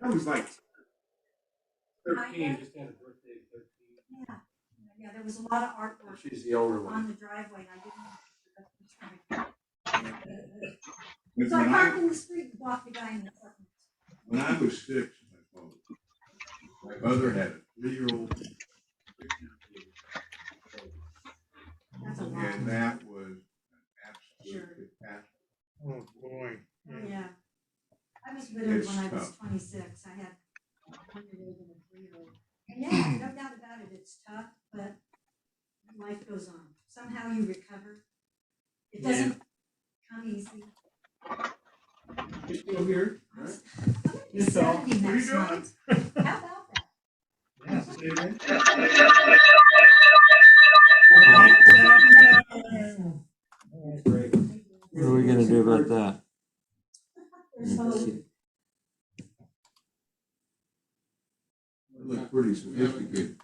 I was like 13, just had a birthday at 13. Yeah, there was a lot of artwork She's the older on one. the driveway, and I didn't. But So I parked in the street and blocked the guy in the parking. when I was 6, my mother had a 3-year-old, That's a lot. and that was an absolute catastrophe. Oh, boy. Oh, yeah. I was widowed It's when I was tough. 26. I had a 1-year-old and a 3-year-old. And yeah, no doubt about it, it's tough, but life goes on. Somehow you recover. It doesn't come easy. You're still here? I'm gonna be 70 next doing? month. How about that? Yeah, say it again. Great. What are we going to do about that? There's hope. It looked pretty sophisticated.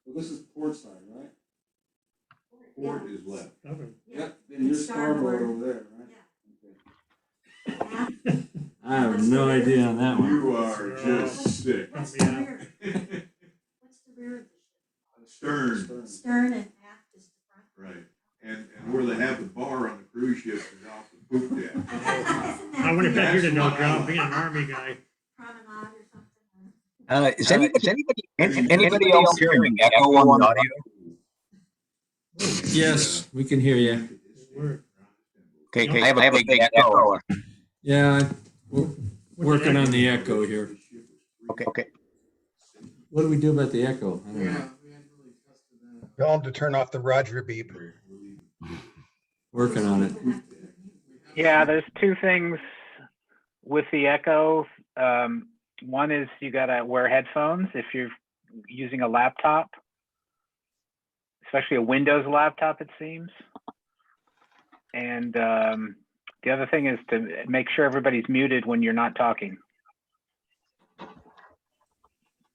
Well, this is port side, right? Port is left. Okay. Yep. Then you're starboard over there, right? Yeah. I have no idea on that one. You are just sick. What's the rear? What's the rear of the Stern. ship? Stern and aft is the front. Right. And where they have the bar on the cruise ship is off the poop deck. Isn't that I wouldn't have weird? you to know, That's what I John, like. being an Army guy. Promenade or something. Is anybody else hearing echo on the audio? Yes, we can hear you. Word. Okay, I have a big echo. Yeah, we're working on the echo here. Okay. What do we do about the echo? I don't know. We hadn't really tested that. Tell them to turn off the Roger beep. Working on it. Yeah, there's two things with the echo. One is you gotta wear headphones if you're using a laptop, especially a Windows laptop, it seems. And the other thing is to make sure everybody's muted when you're not talking.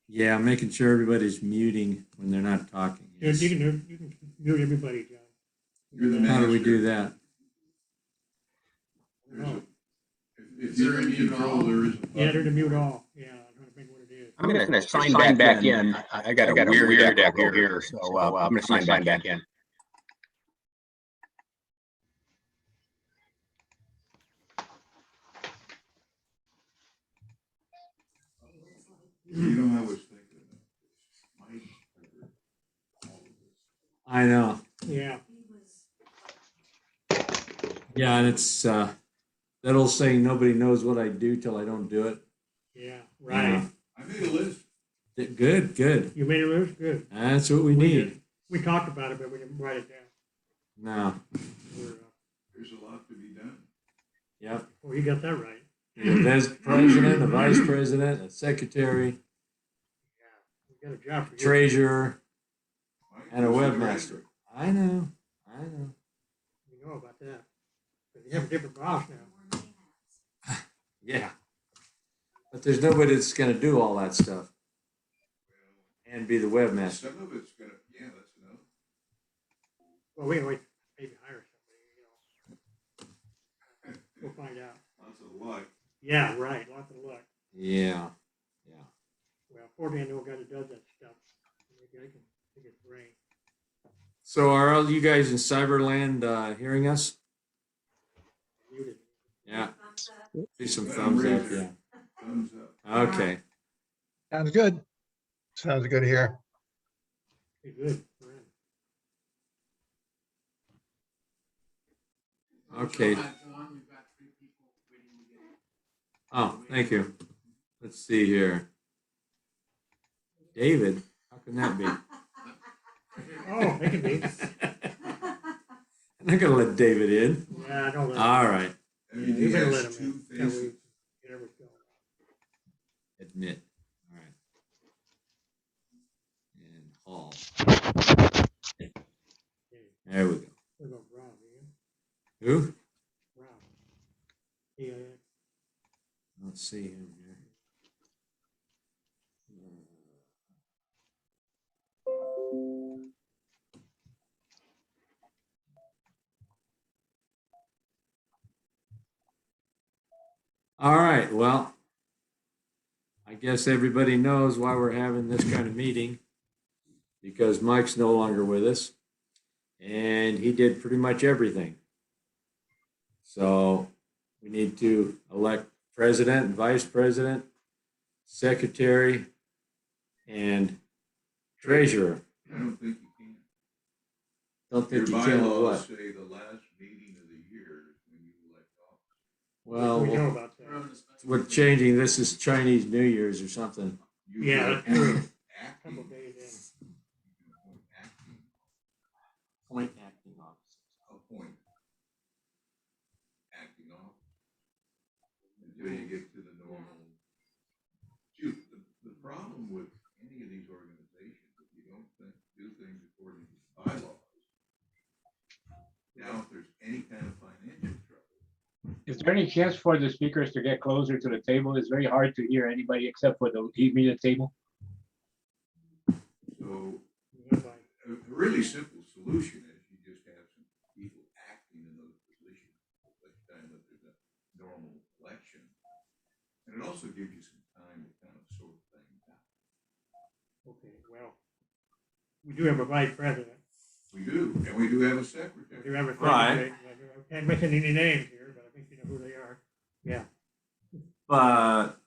Yeah, making sure everybody's muting when they're not talking. You Yes. can mute everybody, John. You're the How do we master. do that? If you're in control, there is a button. Yeah, they're to mute all. Yeah, I'm trying to think what it is. I'm gonna sign back in. I got a weird echo here, so I'm gonna sign back in. You know, I was thinking of Mike covered all of this. I know. Yeah. Yeah, and it's that old saying, nobody knows what I do till I don't do it. Yeah, right. I made a list. Good, good. You made a list? Good. That's what we need. We talked about it, but we didn't write it down. No. There's a lot to be done. Yep. Well, you got that right. The vice president, the vice president, the secretary, Yeah, we got a job for you. treasurer, Mike and a was the webmaster. director. I know. You know about that. But you have a different boss now. Yeah. But there's nobody that's going to do all that stuff and be the webmaster. Some of it's gonna, yeah, that's enough. Well, we can wait, maybe hire somebody, you know. We'll find out. Lots of luck. Yeah, right. Lots of luck. Yeah. Yeah. Well, fortunately, I know a guy that does that stuff. Maybe I can pick his brain. So are all you guys in Cyberland hearing us? Muted. Yeah. See some thumbs up. Yeah. Thumbs up. Okay. Sounds good. Sounds good here. Be good. We're in. Okay. John, we've got 3 people waiting to get in. Oh, thank you. Let's see here. David, how can that be? Oh, it can be. I'm not going to let David in. Yeah, I don't know. All right. I mean, You he better has let him 2 in. Yeah, faces. we get everything going. Admit. All right. And Hall. Who? Brown. Yeah, Let's see him here. All right, well, I guess everybody knows why we're having this kind of meeting, because Mike's no longer with us, and he did pretty much everything. So we need to elect president and vice president, secretary, and treasurer. I don't think you can. Don't Your think you can bylaws what? say the last meeting of the year is when you elect office. Well, we know about We're that. having a special we're meeting. changing. This is Chinese New Year's or something. You Yeah, can that's true. appoint Couple acting, days you can appoint acting, Appoint acting officers. appoint acting office. Until you get to the normal. See, the problem with any of these organizations, if you don't do things according to the bylaws, now if there's any kind of financial trouble, Is there any chance for the speakers to get closer to the table? It's very hard to hear anybody except for the immediate table. so ago. a really simple solution is you just have some people acting in those positions at the time that there's a normal election. And it also gives you some time to kind of sort things out. Okay, well, we do have a vice president. We do, and we do have a We secretary. do have a Right. secretary. I can't mention any names here, but I think you know who they are. Yeah. But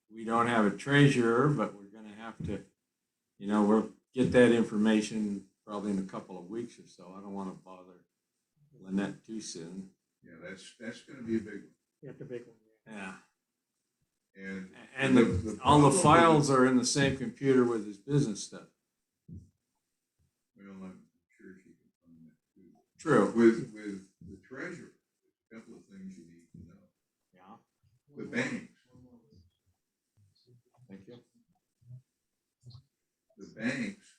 we don't have a treasurer, but we're gonna have to, we'll get that information probably in a couple of weeks or so. I don't wanna bother Lynette too soon. Yeah, that's gonna be a big one. That's a big one. Yeah. And And all the problem files with- are in the same computer with his business stuff. Well, I'm sure she can find that too. True. With the treasurer, there's a couple of things you need to know. Yeah. The banks, Thank you. the banks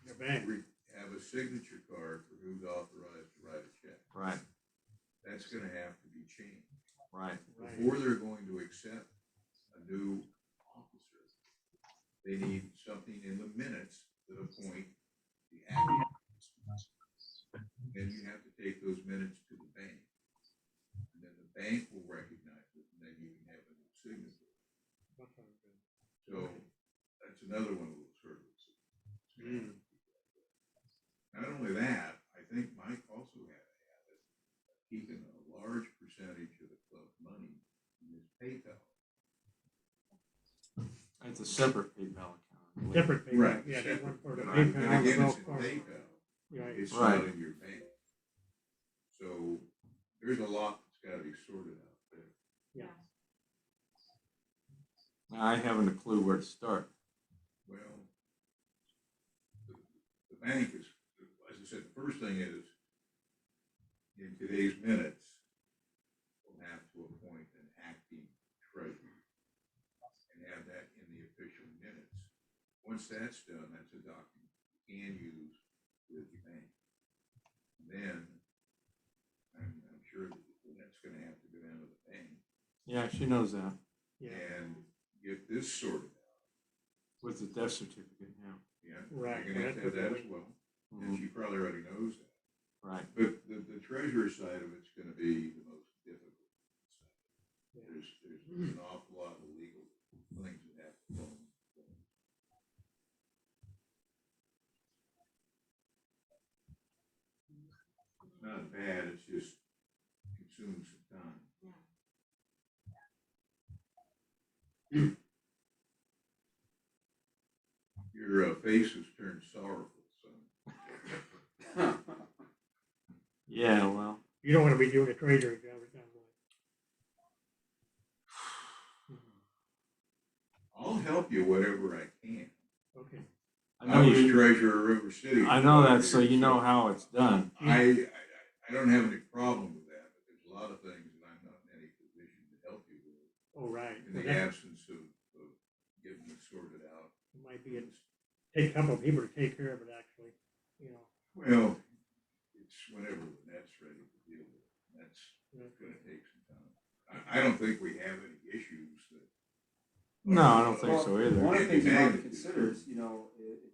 The bank. have a signature card for who's authorized to write a check. Right. That's gonna have to be changed. Right. Right. Before they're going to accept a new officer, they need something in the minutes that appoint the acting. Then you have to take those minutes to the bank. And then the bank will recognize it, and then you can have a new signature. So that's another one of those hurdles. Not only that, I think Mike also had a habit of keeping a large percentage of the club's money in his PayPal. It's a separate PayPal account. Separate pay. Right. Yeah, that one for the But PayPal. again, the it's golf in cart. PayPal. Right. It's Right. not in your bank. So there's a lot that's gotta be sorted out there. I haven't a clue where to start. Well, the bank is, as I said, the first thing is, in today's minutes, we'll have to appoint an acting treasurer and have that in the official minutes. Once that's done, that's a document you can use with the bank. And then, I'm sure that's gonna have to go down to the bank Yeah, she knows that. Yeah. and get this sorted out. With the death certificate, yeah. Yeah, Right, you're gonna have to have that as well, and Mhm. she probably already knows that. Right. But the treasurer side of it's gonna be the most difficult. There's an awful lot of legal things that have to go. It's not bad, it's just consumes some time. Your face has turned sorrowful, son. Yeah, well, You don't want to be doing a treasury job, it sounds like. I'll help you whatever I can. Okay. I know was you, treasurer of River City. I know that, so you know how it's done. I don't have any problem with that, but there's a lot of things that I'm not in any position to help you with Oh, right. in Well, the that absence of getting it sorted out. might be, take a couple of people to take care of it, actually, you know. Well, it's whenever Lynette's ready to deal with it. That's gonna take some time. I don't think we have any issues that. No, I don't think so either. One of the things you have to consider is, you know, if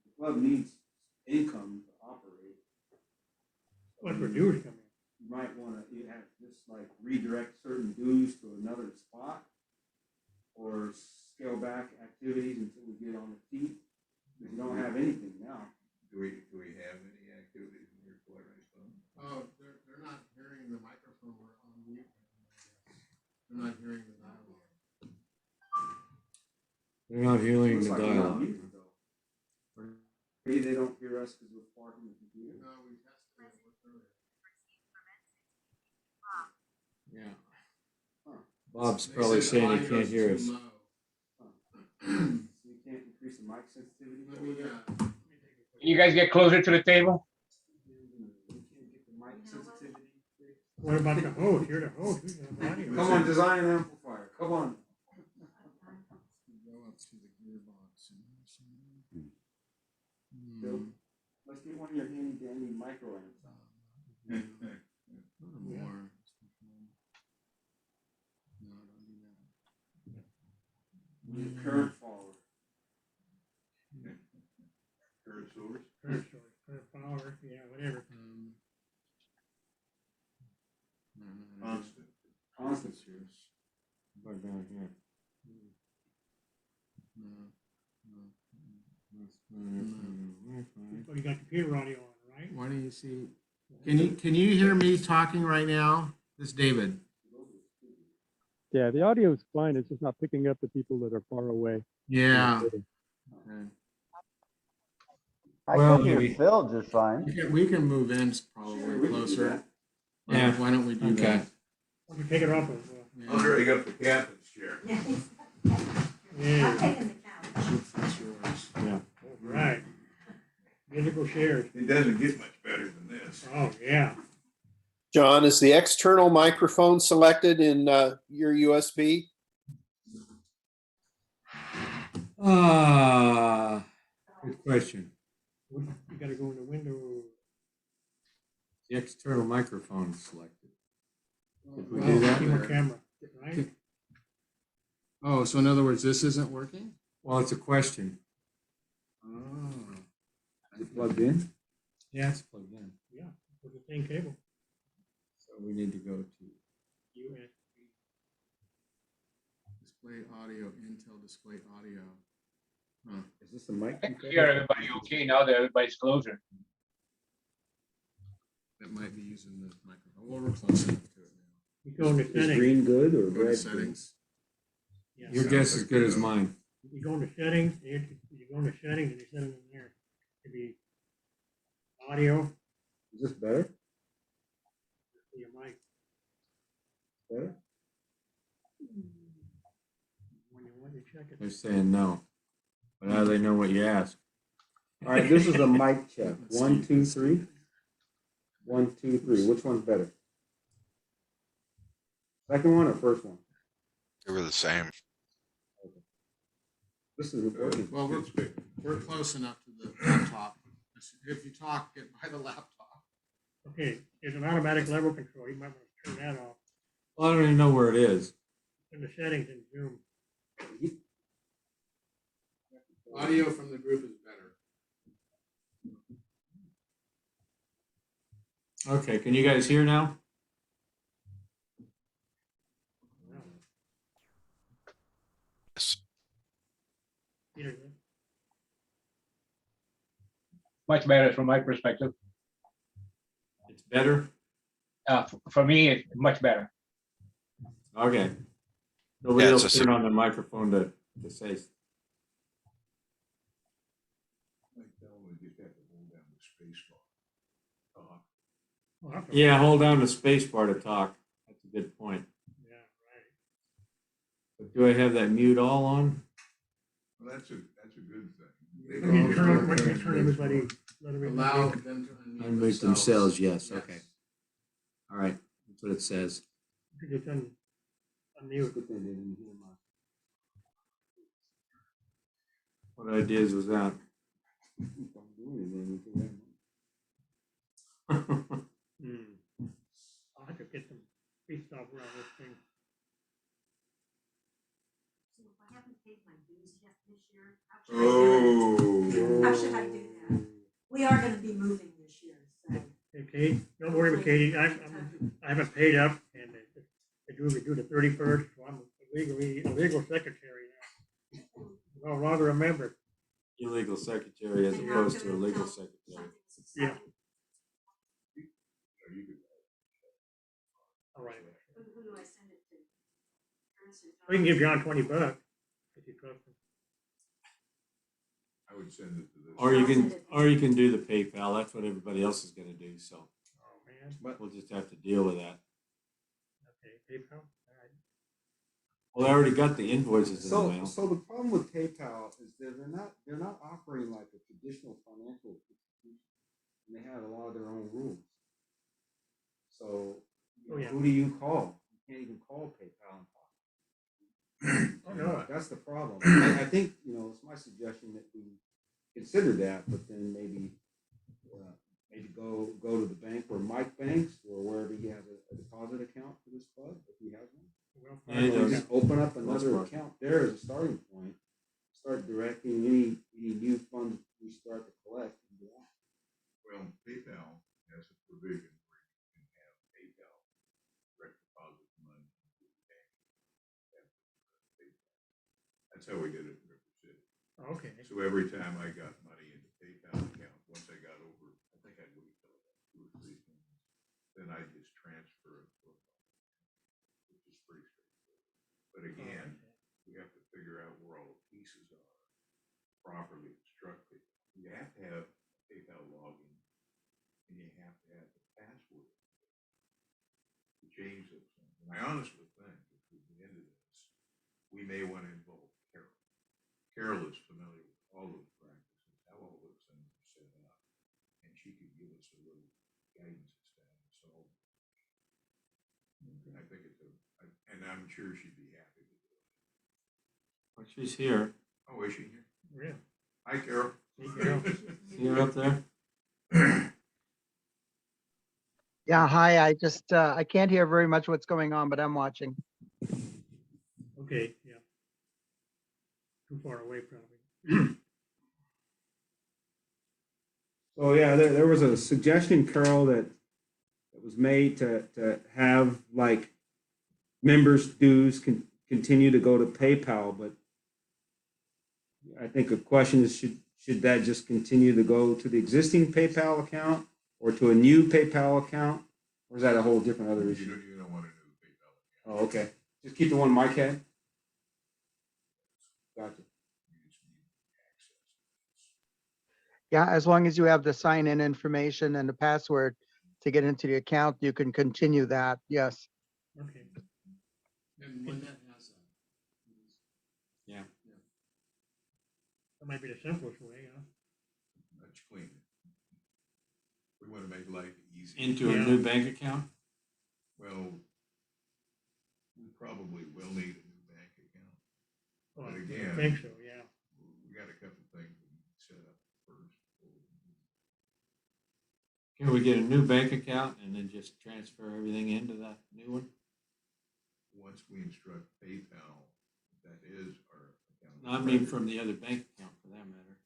the club needs income to operate. What's for dues coming? You might wanna, you have just like redirect certain dues to another spot. Or scale back activities until we get on the feet. If you don't have anything now. Do we have any activities in your polarized phone? Oh, they're not hearing the microphone, we're on mute. They're not hearing the dialogue. They're not hearing Looks the like we're not dialogue. muted, though. Maybe they don't hear us because we're far from the computer. No, we tested it earlier. Yeah. Huh. Bob's They probably said saying he audio's can't hear too us. low. So you can't increase the mic sensitivity? Let me, Can you guys get closer to the table? we can't get the mic sensitivity. What about the host? You're the host. You can have audio. Come on, design an amplifier, come on. Go up to the gearbox and. Bill, let's get one of your handy dandy micro amps on. More. No, don't do that. Your current follower. Current source? Current source, current power, yeah, whatever. Constant. Constant source. Right down here. So you got computer audio on, right? Why don't you see? Can you hear me talking right now? This is David. Yeah, the audio is fine. It's just not picking up the people that are far away. Yeah. I Well, can hear maybe. Phil just fine. We can move in probably Sure, we can do closer. Yeah. Why don't we do Okay. that? Why don't you take it off of, I'll drag up the captain's chair. I'm yeah, taking the couch. That's yours. Yeah. right. Musical chairs. It doesn't get much better than this. Oh, yeah. John, is the external microphone selected in your USB? Good question. You gotta go in the window. The external microphone is selected. Did we do that? Keep a camera, right? Oh, so in other words, this isn't working? Well, it's a question. Oh. Is it plugged in? Yeah, it's plugged in. Yeah, with the same cable. So we need to go to. USB. Display audio, Intel display audio. Huh. Is this a mic? I can hear everybody okay now that everybody's closer. That might be using the microphone. Well, we're close enough to it now. You go into Is settings. green good or Go to red? settings. Yeah. Your guess is good as mine. You go into settings, you go into settings and you set them in there. It'd be audio, Is this better? your mic. Better? When you check it. They're saying no. But how do they know what you ask? All right, this is a mic check. Let's 1, see. 2, 3. 1, 2, 3. Which one's better? Second one or first one? They were the same. This is important. Well, we're close enough to the laptop. If you talk, get by the laptop. Okay, there's an automatic level control. You might want to turn that off. Well, I don't even know where it is. In the settings in Zoom. Audio from the group is better. Okay, can you guys hear now? Yes. Peter, Much better from my perspective. It's better? For me, it's much better. Okay. Nobody Yeah, else it's a turn on their microphone to say. Like, tell them we just have to hold down the space bar. oh, that's Yeah, hold down the space bar to talk. That's a good point. Yeah, right. But do I have that mute all on? Well, that's a good thing. When you turn everybody, let everybody. Allow them to unmute Unmute themselves, yes, Yes. okay. All right, that's what it says. You just unmute. Good thing they didn't hear my. What ideas was that? Don't do anything until that. I around this thing. So if I haven't paid my dues yet this year, how should I do it? How should I do that? We are gonna be moving this year, so. Hey, Kate, don't worry about Katie, I haven't paid up, and they do the 31st, so I'm a legal secretary now. I'll rather remember. Illegal secretary as opposed to a legal secretary. Yeah. All right. Who do I send it to? We can give John $20 if you trust him. I would send it to this. Or you can do the PayPal. That's what everybody else is gonna do, so Oh, man. we'll just have to deal with that. Okay, PayPal. All right. Well, I already got the invoices in the mail. So the problem with PayPal is they're not operating like a traditional financial institution. And they have a lot of their own rules. So Oh, yeah. who do you call? You can't even call PayPal and talk. Oh, no. That's the problem. I think, it's my suggestion that we consider that, but then maybe go to the bank where Mike banks or wherever he has a deposit account for this club, if he has one. Well, Yeah, Just open up another Most account there as a starting point. Start directing any new funds we start to collect into that. Well, PayPal has a provision where you can have PayPal direct deposit money into the bank. That's how we did it in River City. Okay. So every time I got money in the PayPal account, once I got over, I think I'd wait till I got 2 or 3 things, then I just transfer it to a bank, which is pretty straightforward. But again, we have to figure out where all the pieces are properly constructed. You have to have a PayPal login, and you have to have the password to change those things. And I honestly think if we get into this, we may want to involve Carol. Carol is familiar with all those practices, how all those things are set up, and she could give us a little guidance as to how to solve it. I think and I'm sure she'd be happy to do it. Well, she's here. Oh, is she here? Yeah. Hi, Carol. Hey, Carol. See her up there? Yeah, hi, I can't hear very much what's going on, but I'm watching. Okay, yeah. Too far away, probably. So yeah, there was a suggestion, Carol, that was made to have like members' dues continue to go to PayPal, but I think a question is should that just continue to go to the existing PayPal account or to a new PayPal account, or is that a whole different other issue? You don't want to do the PayPal account. Oh, okay. Just keep the one Mike had. Gotcha. You just need access. Yeah, as long as you have the sign-in information and the password to get into the account, you can continue that, yes. Okay. And when that has yeah. That might be the simplest way, huh? Much cleaner. We want to make life easy. Into a new bank account? Well, we probably will need a new bank account. Well, But I again, think so, yeah. we got a couple things we need to set up first. Can we get a new bank account and then just transfer everything into that new one? Once we instruct PayPal, that is our account. No, I mean from the other bank account for that matter.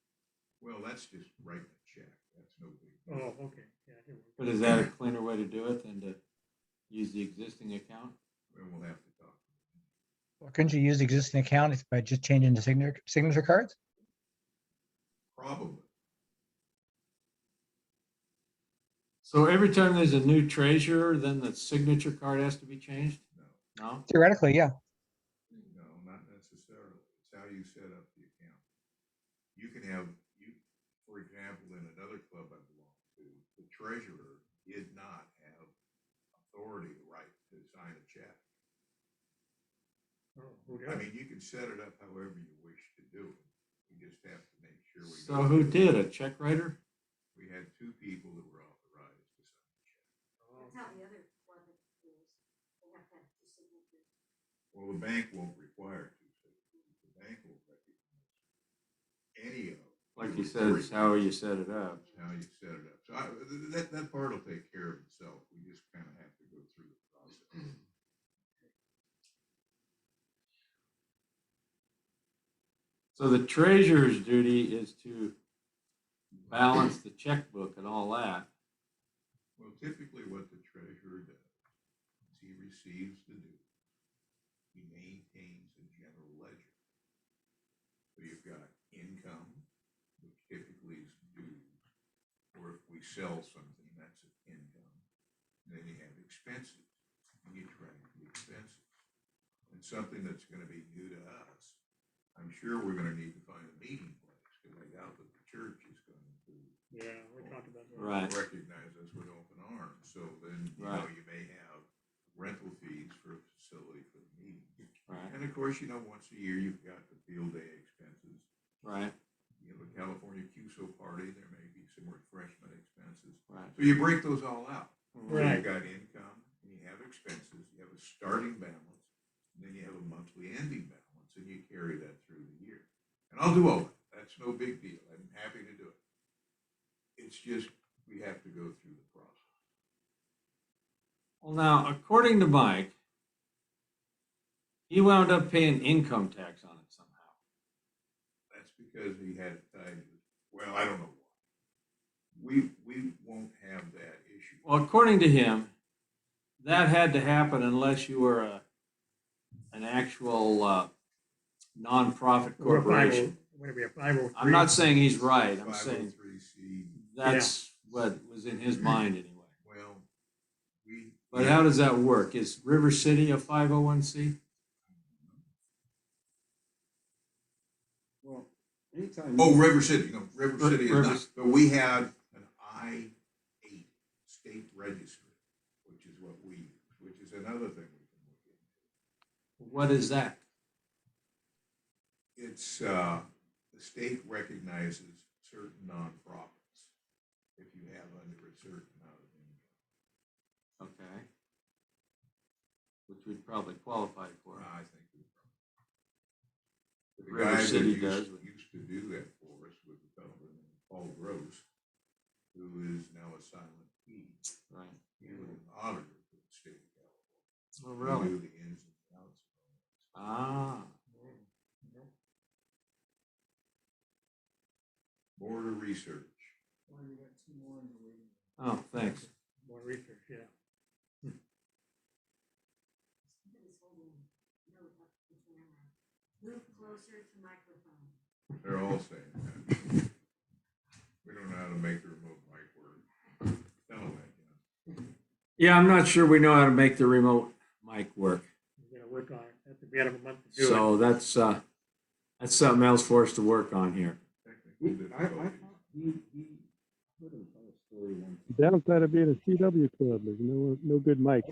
Well, that's just writing a check. That's no big deal. Oh, okay. Yeah, I can work. But is that a cleaner way to do it than to use the existing account? Well, we'll have to talk. Well, couldn't you use the existing account by just changing the signature cards? Probably. So every time there's a new treasurer, then the signature card has to be changed? No, No? Theoretically, yeah. no, not necessarily. It's how you set up the account. You can have, for example, in another club I belong to, the treasurer did not have authority to sign a check. Oh, who I does? mean, you can set it up however you wish to do it. We just have to make sure we. So who did? A check writer? We had 2 people that were authorized to sign the check. That's how the other club is. They have to have 2 signatures. Well, the bank won't require 2 signatures. The bank will recognize any of them. Like you said, it's how you set it up. It's how you set it up. So that part will take care of itself. We just kind of have to go through the process. So the treasurer's duty is to balance the checkbook and all that. Well, typically what the treasurer does is he receives the dues. He maintains a general ledger. So you've got income, which typically is dues, or if we sell something, that's an income. And then you have expenses, and you track the expenses. And something that's gonna be new to us, I'm sure we're gonna need to find a meeting place, because I doubt that the church is going to Yeah, we talked about that. Right. recognize us with open arms. So then, you know, Right. you may have rental fees for a facility for the meeting. Right. And of course, you know, once a year, you've got the field day expenses. Right. You have a California QSO party, there may be some refreshment expenses. Right. So you break those all out. So Right. you've got income, and you have expenses, you have a starting balance, and then you have a monthly ending balance, and you carry that through the year. And I'll do all that. That's no big deal. I'm happy to do it. It's just, we have to go through the process. Well, now, according to Mike, he wound up paying income tax on it somehow. That's because he had it tied to, well, I don't know why. We won't have that issue. Well, according to him, that had to happen unless you were an actual nonprofit We're a 50 corporation. Would it be a 503? I'm not saying he's right. I'm saying 503C. that's what was in his mind anyway. Well, But how does that work? Is River City a 501c? Well, anytime. Oh, River City, no, River City is River- not, but we have an I-8 state registry, which is what we use, which is another thing we can look into. What is that? It's, the state recognizes certain nonprofits if you have under a certain amount of income. Okay. Which we'd probably qualify for. I think we The The River guy that City used, does. used to do that for us was a fellow named Paul Gross, who is now a silent P. Right. He was an auditor for the state of California. Oh, He really? knew the ins and outs of all that. Ah. Border research. Well, you got two more in the waiting. Oh, thanks. More research, yeah. Somebody's holding a note up the camera. Move closer to microphone. They're all saying that. We don't know how to make the remote mic work. Tell them that, John. Yeah, I'm not sure we know how to make the remote mic work. We're gonna work on it. Have to be out of a month to do it. So that's something else for us to work on here. Technical I difficulties. thought he heard him tell a story once. Downside of being a CW club, there's no good mic.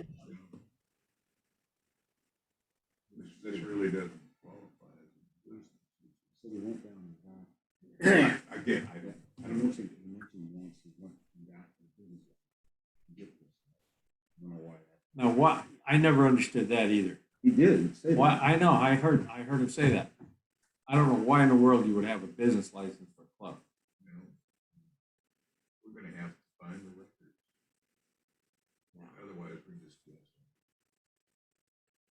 This really doesn't qualify as a business. So he went down and got. Again, I don't. He mentioned once he went and got the business. to get this. I don't know why. Now, what? I never understood that either. He did say Why? that. I know. I heard him say that. I don't know why in the world you would have a business license for a club. You know, we're gonna have to find the records. Otherwise, we're just guessing.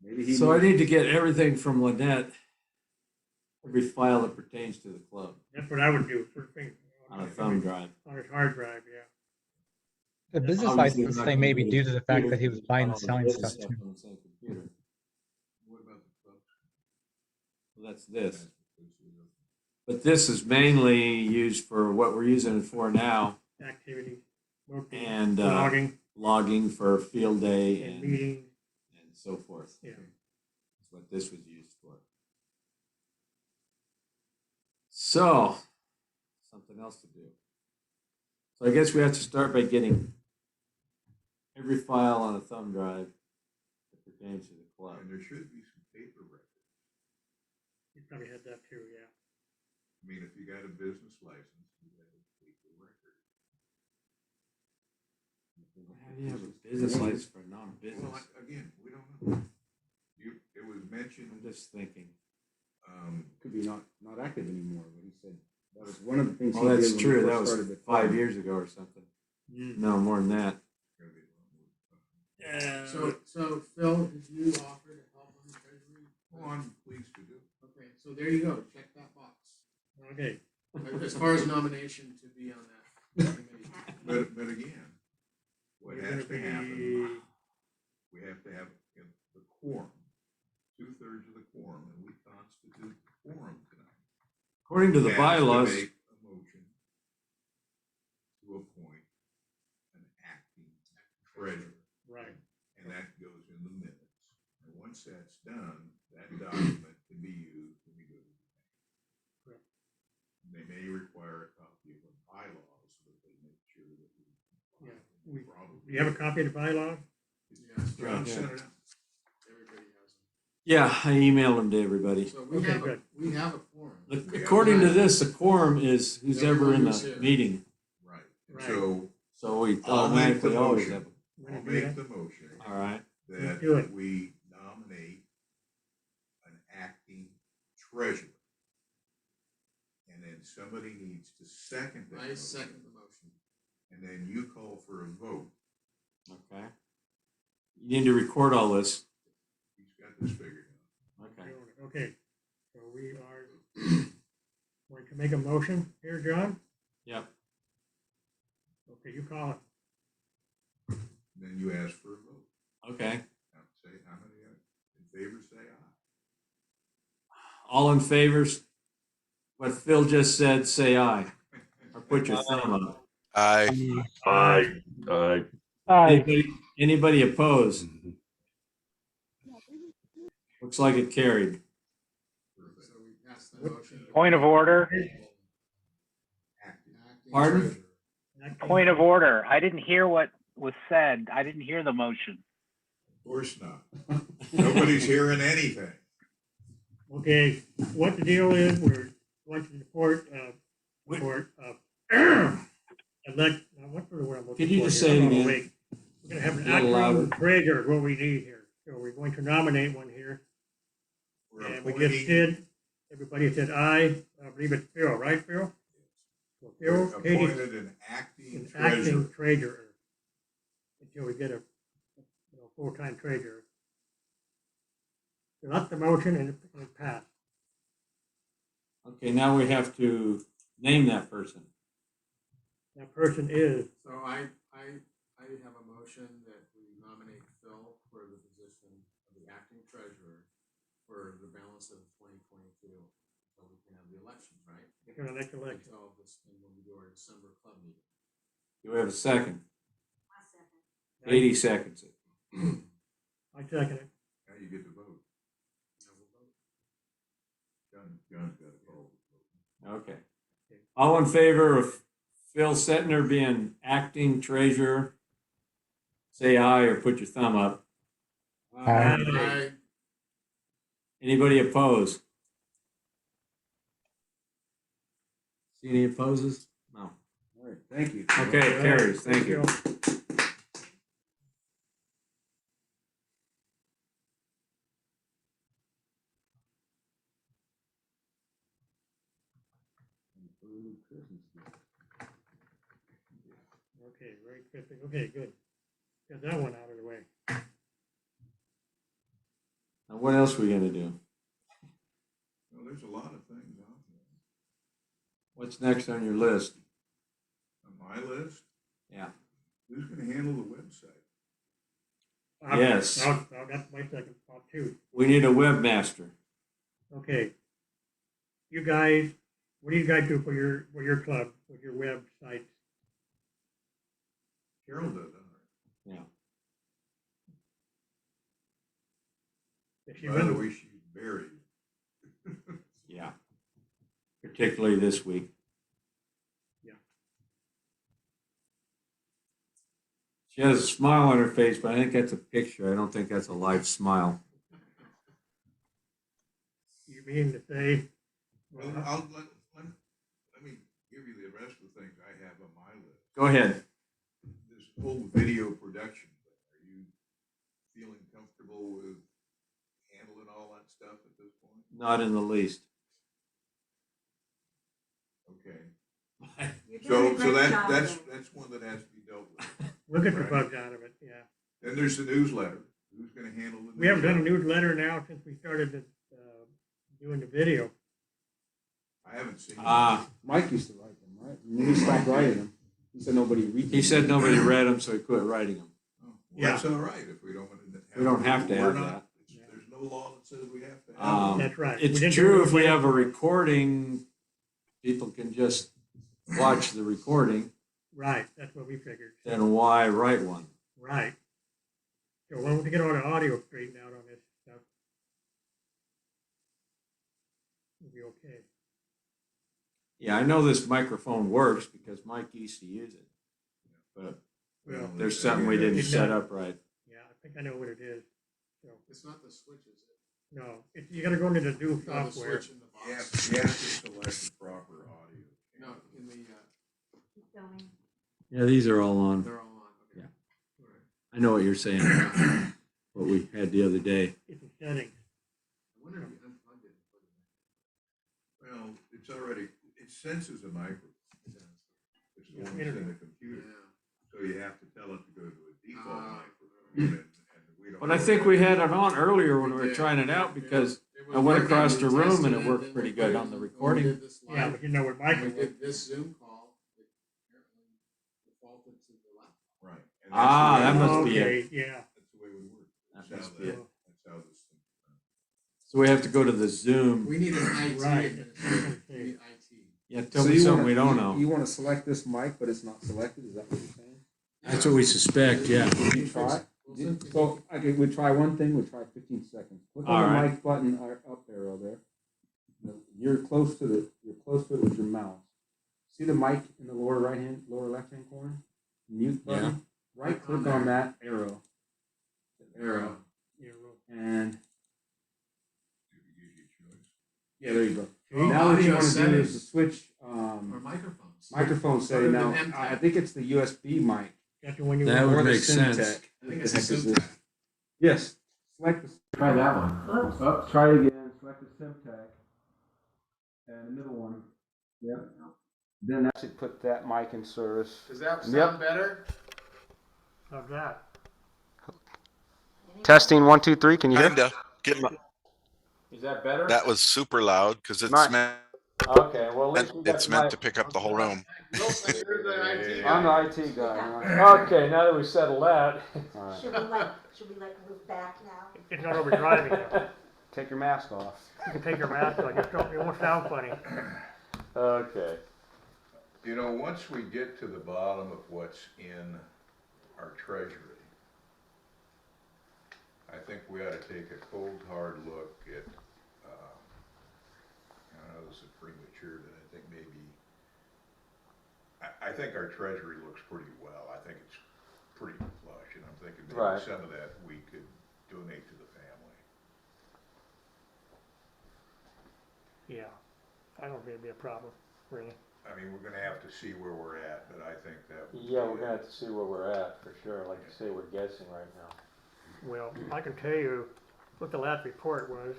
Maybe he. So I knows. need to get everything from Lynette, every file that pertains to the club That's what I would do, first thing. on a thumb drive. On his hard drive, yeah. The business Obviously, license not thing gonna may be do due to the fact computer that he was because buying not and all the selling business stuff too. on the same computer. What about the clubs? Well, that's this. That's what this is. But this is mainly used for what we're using it for now, Activity, working, and logging, logging for field day and and meeting, so forth. yeah. That's what this was used for. So, something else to do. So I guess we have to start by getting every file on a thumb drive that pertains to the club. And there should be some paper records. You probably had that too, yeah. I mean, if you got a business license, you got a paper record. How do you have a business license for a Well, non-business? again, we don't know. It was mentioned, I'm just thinking. Could be not active anymore, but he said that was one of the things. Oh, he did that's when he true. first That was started the 5 club. years ago or something. Mm. No, more than that. gonna be a lot more. Yeah. So Phil, did you offer to help on the treasury? Well, I'm pleased to do. Okay, so there you go, check that box. Okay, As far as nomination to be on that committee. But again, what You're has gonna to happen, be- we have to have the quorum, 2/3 of the quorum, and we constitute the quorum tonight. According to the Has to bylaws, make a motion to appoint an acting treasurer, right, and that goes in the minutes. And once that's done, that document can be used when we go to the bank. Correct. They may require a copy of the bylaws so that they make sure that we. Yeah, comply. we- Probably. do you have a copy of the bylaw? Yes, John Yeah. sent it out. everybody has yeah, I emailed them to everybody. them. So we Okay, have, good. we have a quorum. According to this, a quorum is who's ever in Everyone who's the here. meeting. Right. Right. So So we I'll make the automatically always motion. have. You I'll wanna do make that? the motion All right. that do it. we nominate an acting treasurer. And then somebody needs to second that. I motion, second the motion. And then you call for a vote. Okay. You need to record all this. He's got this figured out. Okay. Okay, so we are going to make a motion here, John? Yep. Okay, you call it. And then you ask for a vote. Okay. Now, say how many in favor say aye. All in favors? What Phil just said, say aye. Or put your thumb up. Aye. Aye. Anybody opposed? Looks like it carried. So we passed the motion. Point of order. Acting. Acting Pardon? treasurer. Point of order. I didn't hear what was said. I didn't hear the motion. Of course not. Nobody's hearing anything. Okay, what the deal is, we're going to report, elect, what's the word I'm looking for? Could you just here? say it I'm all again? awake. We're gonna have an A little acting louder. treasurer, is what we need here. So we're going to nominate one here. We're And we appointing. just did, everybody said aye, I believe it's Phil, right, Phil? So We're Phil, Katie, appointed an acting an treasurer. acting treasurer. Until we get a, full-time treasurer. So that's the motion and it passed. Okay, now we have to name that person. That person is, So I have a motion that we nominate Phil for the position of the acting treasurer for the balance of 2022. So we can have the elections, right? we're gonna elect election. Until this, and when we do our December club meeting. Do we have a second? I second. 80 seconds it. I second it. Now you get to vote. Now we'll vote. John's got a vote. Okay. All in favor of Phil Setner being acting treasurer, say aye or put your thumb up. Aye. Aye. Anybody opposed? See any opposes? No. All right, thank you. Okay, it carries. Thank you. Okay, very quickly. Okay, good. Got that one out of the way. Now, what else are we gonna do? Well, there's a lot of things on here. What's next on your list? On my list, Yeah. who's gonna handle the website? Yes. That's my second thought too. We need a webmaster. Okay. You guys, what do you guys do for your club, with your website? Carol does, all Yeah. If she right. By the runs, way, she's buried. Yeah. Particularly this week. Yeah. She has a smile on her face, but I think that's a picture. I don't think that's a live smile. you mean to say, Well, let me give you the rest of the things I have on my list. Go ahead. This whole video production thing, are you feeling comfortable with handling all that stuff at this point? Not in the least. Okay. You're doing a So great job that's there. one that has to be dealt with. look at the Right. bugs out of it, yeah. Then there's the newsletter. Who's gonna handle the? We haven't done a newsletter? newsletter now since we started doing the video. I haven't seen. Mike used to write them, right? And then he stopped writing them. He said nobody reads them. He said nobody read them, so he quit writing them. Well, that's all right if we don't want to. We don't have to have We're not- that. There's no law that says we have to have. That's right. We It's didn't do true it if we again. have a recording, people can just watch the recording, Right, that's what we figured. then why write one? Right. So when we get all the audio straightened out on this stuff, we'll be okay. Yeah, I know this microphone works because Mike used to use it. But Well, there's something we didn't set up right. Yeah, I think I know what it is. So, It's not the switch, is it? no, you gotta go into the new No, the software. switch in the You box. have to select the proper audio. No, in the, Keep going. Yeah, these are all on. they're all on. Okay. Yeah. All right. I know what you're saying. What we had the other day. It's a setting. I wonder if you unplugged it. Well, it's already, it senses a microphone. It's the one that's in the computer. So you have to tell it to go to a default microphone. And we don't. But I think we had it on earlier when we were trying it out because I went across the room and it worked pretty good on the recording. Yeah, but you know what Michael We did this Zoom call, it apparently defaulted to the laptop. Right. And Ah, that's the that way must be Okay, it. yeah. That's the way it would work. That That's must how be that- it. That's how this thing. So we have to go to the Zoom. We need an IT Right. administrator. We need IT. Yeah, tell me something we don't know. You wanna select this mic, but it's not selected, is that what you're saying? That's what we suspect, yeah. You try? So, okay, we try one thing, we try 15 seconds. Click All on the right. mic button, up arrow there. You're close to it with your mouse. See the mic in the lower left hand corner? Mute button? Right click on that arrow. Arrow. And yeah, there you go. Now what you want to do is to switch microphones. microphone setting. Now I think it's the USB mic. That's when you. That or would the make sense. Syntec. I think What it's the a heck is Syntec. this? Yes. Select the. Try that one. Oh, try it again. Select the Syntec. And the middle one. Yep. Then that should put that mic in service. Does that Yep. sound better? How's that? Testing 1, 2, 3. Can you hear? Kinda. Get my, Is that better? that was super loud because it's Nice. meant, Okay. Well, at least we got it's the meant mic. to pick up the whole room. Wilson, you're the IT I'm guy. the IT guy. Okay, now that we settled that. All right. Should we move back now? It's not overdriving though. Take your mask off. You can take your mask off, just don't, it won't sound funny. Okay. You know, once we get to the bottom of what's in our treasury, I think we ought to take a cold, hard look at, I know this is premature, but I think maybe, I think our treasury looks pretty well. I think it's pretty flush, and I'm thinking maybe Right. some of that we could donate to the family. Yeah, I don't think it'd be a problem, really. I mean, we're gonna have to see where we're at, but I think that would Yeah, be we're gonna have to see where we're at for sure. Like you say, we're guessing right now. Well, I can tell you what the last report was.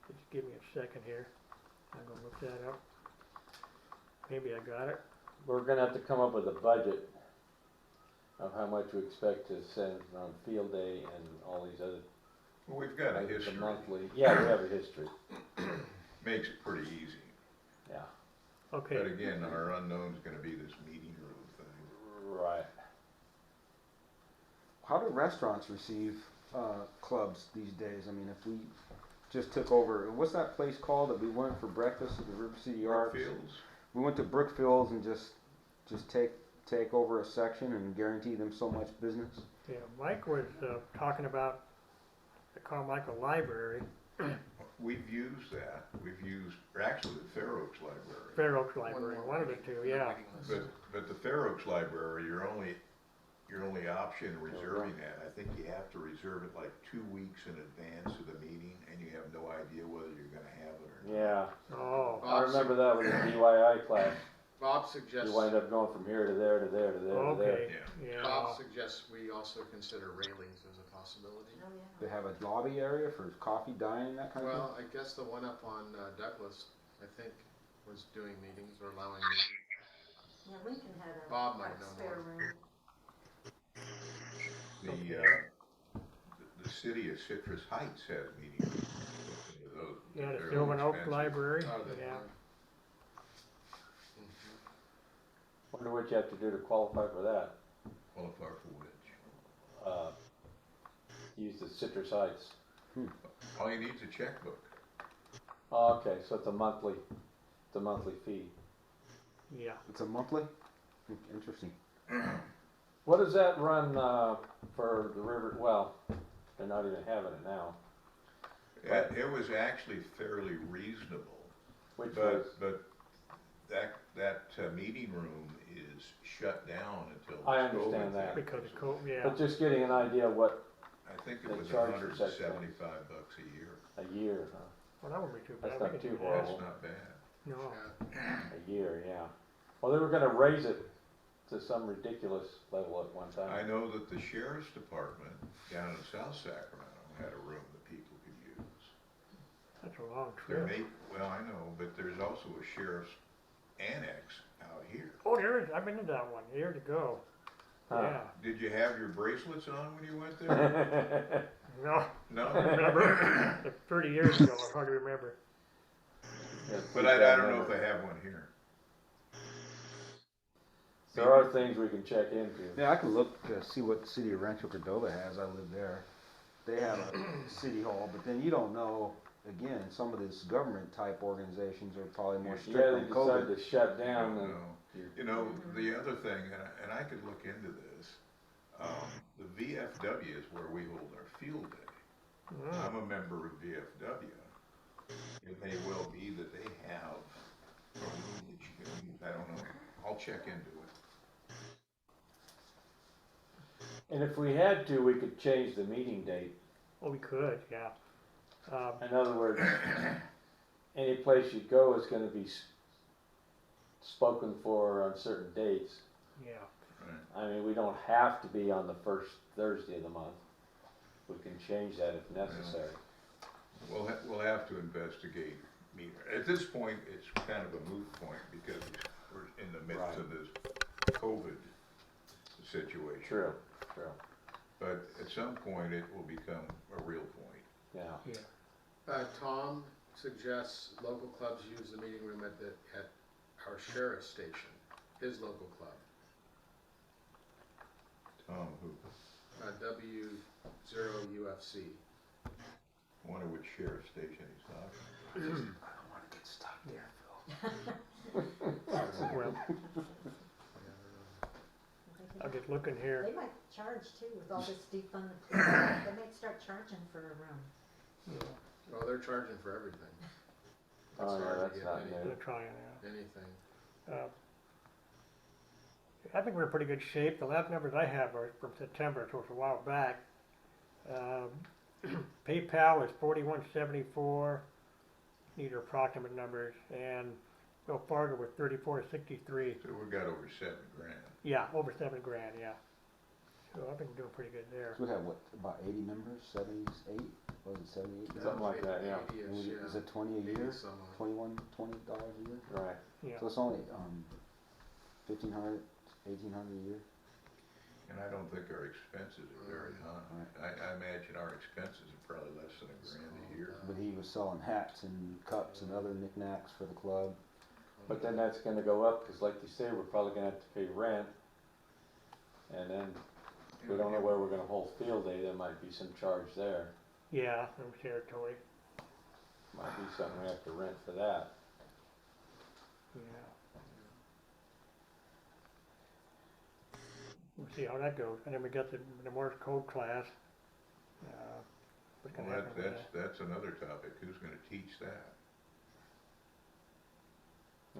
Just give me a second here. I'm gonna look that up. Maybe I got it. We're gonna have to come up with a budget of how much we expect to send on field day and all these other. Well, we've got a like the history. monthly. Yeah, we have a history. Makes it pretty easy. Yeah. Okay. But again, our unknown's gonna be this meeting room thing. Right. How do restaurants receive clubs these days? I mean, if we just took over, what's that place called that we went for breakfast at the River City Arts? Brookfields. We went to Brookfields and just take over a section and guarantee them so much business. Yeah, Mike was talking about the Carmichael Library, We've used that. We've used, or actually the Fair Oaks Library. Fair Oaks Library, one of the two, yeah. But the Fair Oaks Library, your only option reserving that, I think you have to reserve it like 2 weeks in advance of the meeting, and you have no idea whether you're gonna have it or not. Yeah. Oh, I remember that with the DIY class. Bob suggests, You wind up going from here to there to there to there to there. okay, yeah. Bob suggests we also consider railings as a possibility. Oh, yeah. They have a lobby area for coffee, dining, that kind of Well, I guess the one up on Douglas, I think, was doing meetings or allowing meetings. Yeah, Lincoln had a Bob might know spare more. room. The city of Citrus Heights has meetings. Those. Yeah, the they're Sylvan Oak expensive. Library, Oh, they yeah. are. Wonder what you have to do to qualify for that. Qualify for which? Use the citrus heights. All you need is a checkbook. Oh, okay, so it's a monthly fee. Yeah. It's a monthly? Interesting. What does that run, for the river, well, they're not even having it now. It was actually fairly reasonable, Which was, but that meeting room is shut down until. I this COVID understand that. thing Because of goes COVID, yeah. but just getting an idea what I think it They was charge for such things. $175 a year. a year, huh? Well, that wouldn't be too bad. That's We not could too do that. horrible. That's not bad. No. A year, yeah. Well, they were gonna raise it to some ridiculous level at one time. I know that the sheriff's department down in South Sacramento had a room that people could use. That's a long There trip. well, I know, but there's also a sheriff's annex out here. Oh, there is, I've been to that one years ago. Huh. Yeah. Did you have your bracelets on when you went there? No, No? I remember, 30 years ago, it's hard to remember. But I don't know if they have one here. There are things we can check into. Yeah, I can look, see what the city of Rancho Cordova has. I live there. They have a city hall, but then you don't know, again, some of these government type organizations are probably more strict Yeah, on they decided COVID. to shut down and. You know, the other thing, and I could look into this, the VFW is where we hold our field day. I'm a member of VFW. It may well be that they have a room that you can use. I don't know. I'll check into it. And if we had to, we could change the meeting date. Oh, we could, yeah. In other words, any place you go is gonna be spoken for on certain dates. Yeah. Right. I mean, we don't have to be on the first Thursday of the month. We can change that if necessary. We'll have to investigate. At this point, it's kind of a moot point because we're in the midst of this COVID situation. True. But at some point, it will become a real point. Yeah. Tom suggests local clubs use the meeting room at our sheriff's station, his local club. Tom, who? W6SFM. Wonder which sheriff station he's talking about. I don't want to get stuck there, Phil. Well, I'm just looking here. They might charge too with all this defunded. They might start charging for a room. Well, they're charging for everything. It's Oh, yeah, hard to that's get not any- new. They're trying, yeah. anything. I think we're in pretty good shape. The last numbers I have are from September, so it's a while back. PayPal is 4174. These are approximate numbers, and Wells Fargo was 3463. So we've got over $7,000. Yeah, over $7,000. Yeah. So I think we're doing pretty good there. So we have what, about 80 members, 78? Was it 78? Something like that, yeah. And we- Yeah. Is it 20 a 80 year? some odd. $20 a year? Right. Yeah. So it's only 1,500, 1,800 a year? And I don't think our expenses are very high. I imagine our expenses are probably less than $1,000 a year. But he was selling hats and cups and other knickknacks for the club. But then that's gonna go up, cause like you say, we're probably gonna have to pay rent. And then, we don't know where we're gonna hold field day, there might be some charge there. Yeah, no territory. Might be something we have to rent for that. Yeah. We'll see how that goes. And then we got the Morse code class. What's Well, gonna happen with that? that's another topic. Who's gonna teach that?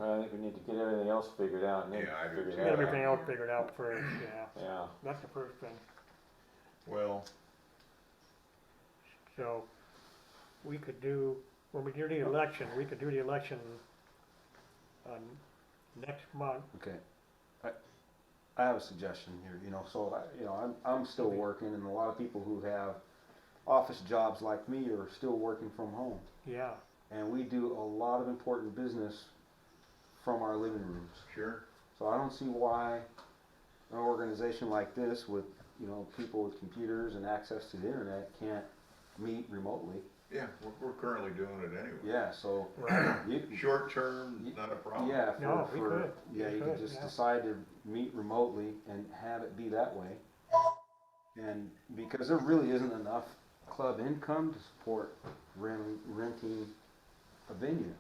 I think we need to get everything else figured out and then Yeah, I do figure too. Get that everything out. else figured out first, yeah. Yeah, That's the first thing. Well, So we could do, when we do the election, we could do the election next month. Okay. I have a suggestion here, I'm still working, and a lot of people who have office jobs like me are still working from home. Yeah, And we do a lot of important business from our living rooms. sure. So I don't see why an organization like this with, people with computers and access to the internet can't meet remotely. Yeah, we're currently doing it anyway. Yeah, so. Short term, not a problem. Yeah, No, we could. yeah, We you could, could just yeah. decide to meet remotely and have it be that way. And because there really isn't enough club income to support renting a venue.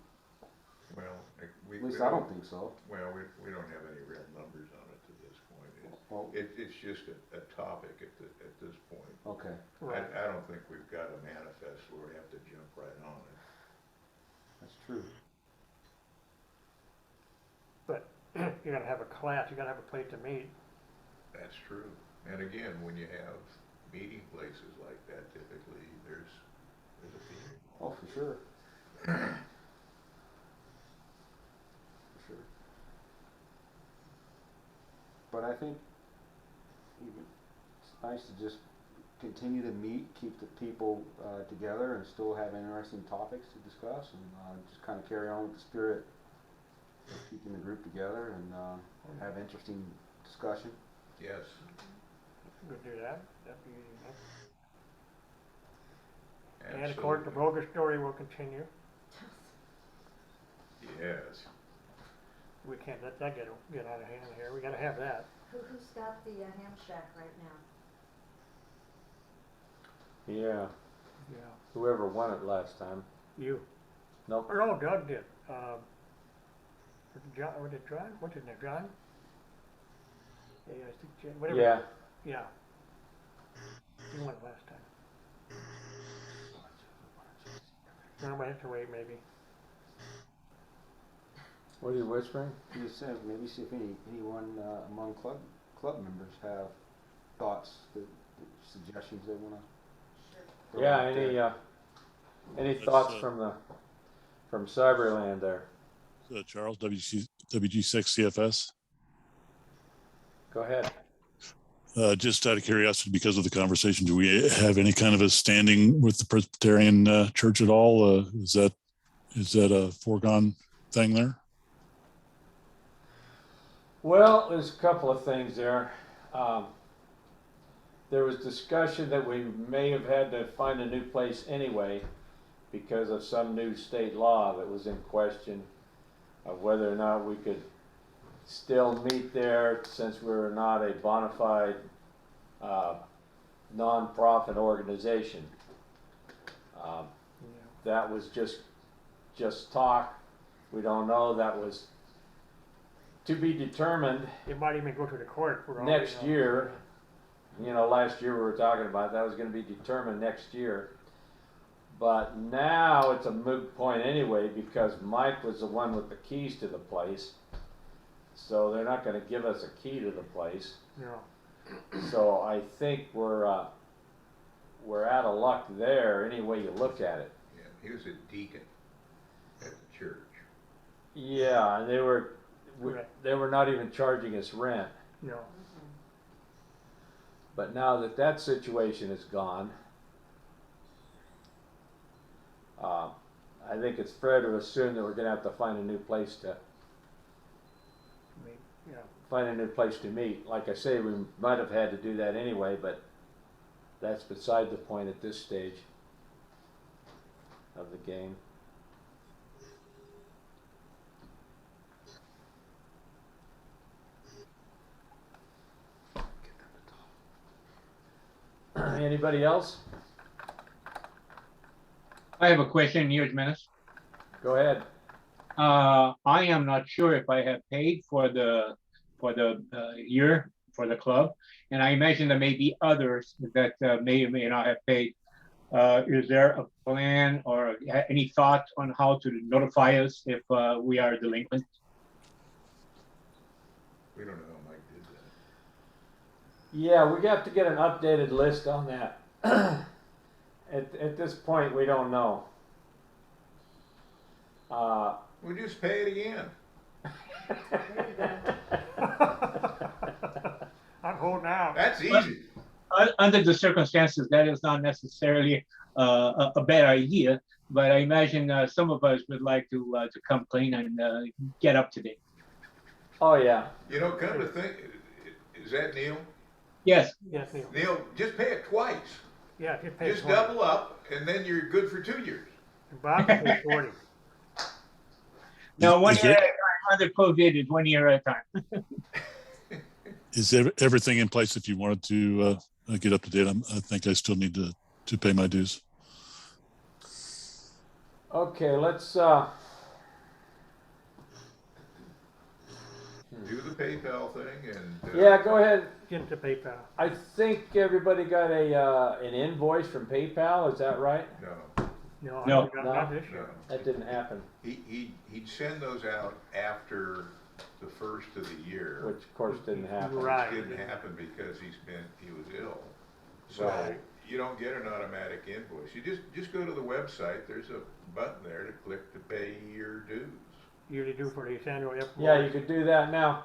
Well, At least I don't think so. Well, we don't have any real numbers on it to this point. Well, It's just a topic at this point. okay. Right. I don't think we've got a manifest where we have to jump right on it. That's true. But you gotta have a class, you gotta have a place to meet. That's true. And again, when you have meeting places like that, typically there's a fee. Oh, for sure. For sure. But I think it's nice to just continue to meet, keep the people together, and still have interesting topics to discuss, and just kind of carry on with the spirit of keeping the group together and have interesting discussion. Yes. We'll do that. That'd be easy enough. Absolutely. And of course, the Bogus story will continue. Yes. We can't let that get out of hand here. We gotta have that. Who's got the ham shack right now? Yeah, Yeah. whoever won it last time. You. Nope. Or no, Doug did. John, or did John? What's his name? John? Yeah, I think John, whatever. Yeah. Yeah. He won it last time. No, I have to wait maybe. What are you whispering? You said maybe see if anyone among club members have thoughts, suggestions they want to. Yeah, any thoughts from Cyberland there? Charles, W6SFM. Go ahead. Just out of curiosity, because of the conversation, do we have any kind of a standing with the Presbyterian Church at all? Is that a foregone thing there? Well, there's a couple of things there. There was discussion that we may have had to find a new place anyway because of some new state law that was in question of whether or not we could still meet there since we're not a bona fide non-profit organization. That was just talk. We don't know. That was to be determined. It might even go to the court for all Next we know. year. You know, last year we were talking about that was going to be determined next year. But now it's a moot point anyway because Mike was the one with the keys to the place. So they're not going to give us a key to the place. No. So I think we're out of luck there any way you look at it. Yeah, he was a deacon at the church. Yeah, and they were not even charging us rent. No. But now that situation is gone, I think it's fair to assume that we're going to have to find a new place to meet. Like I say, we might have had to do that anyway, but that's beside the point at this stage of the game. Anybody else? I have a question, News Menace. Go ahead. I am not sure if I have paid for the year for the club, and I imagine there may be others that may or may not have paid. Is there a plan or any thought on how to notify us if we are delinquent? We don't know how Mike did that. Yeah, we have to get an updated list on that. At this point, we don't know. We just pay it again. I'm holding out. That's easy. Under the circumstances, that is not necessarily a bad idea, but I imagine some of us would like to come clean and get up to date. Oh yeah. You know, come to think, is that Neil? Yes. Yes, Neil. Neil, just pay it twice. Yeah, just pay Just 20. double up and then you're good for 2 years. And Bob can pay 40. No, one Is year it- at a time. Under COVID is 1 year at a time. Is everything in place if you wanted to get up to date? I think I still need to pay my dues. Okay, let's, Do the PayPal thing and. yeah, go ahead. Get into PayPal. I think everybody got an invoice from PayPal, is that right? No, No, No. I got not this year. no. That didn't happen, He'd send those out after the first of the year. which of course didn't happen. Right. Which didn't happen because he was ill. So Right. you don't get an automatic invoice. You just go to the website, there's a button there to click to pay your dues. Usually do for the annual F. Yeah, you could do that now.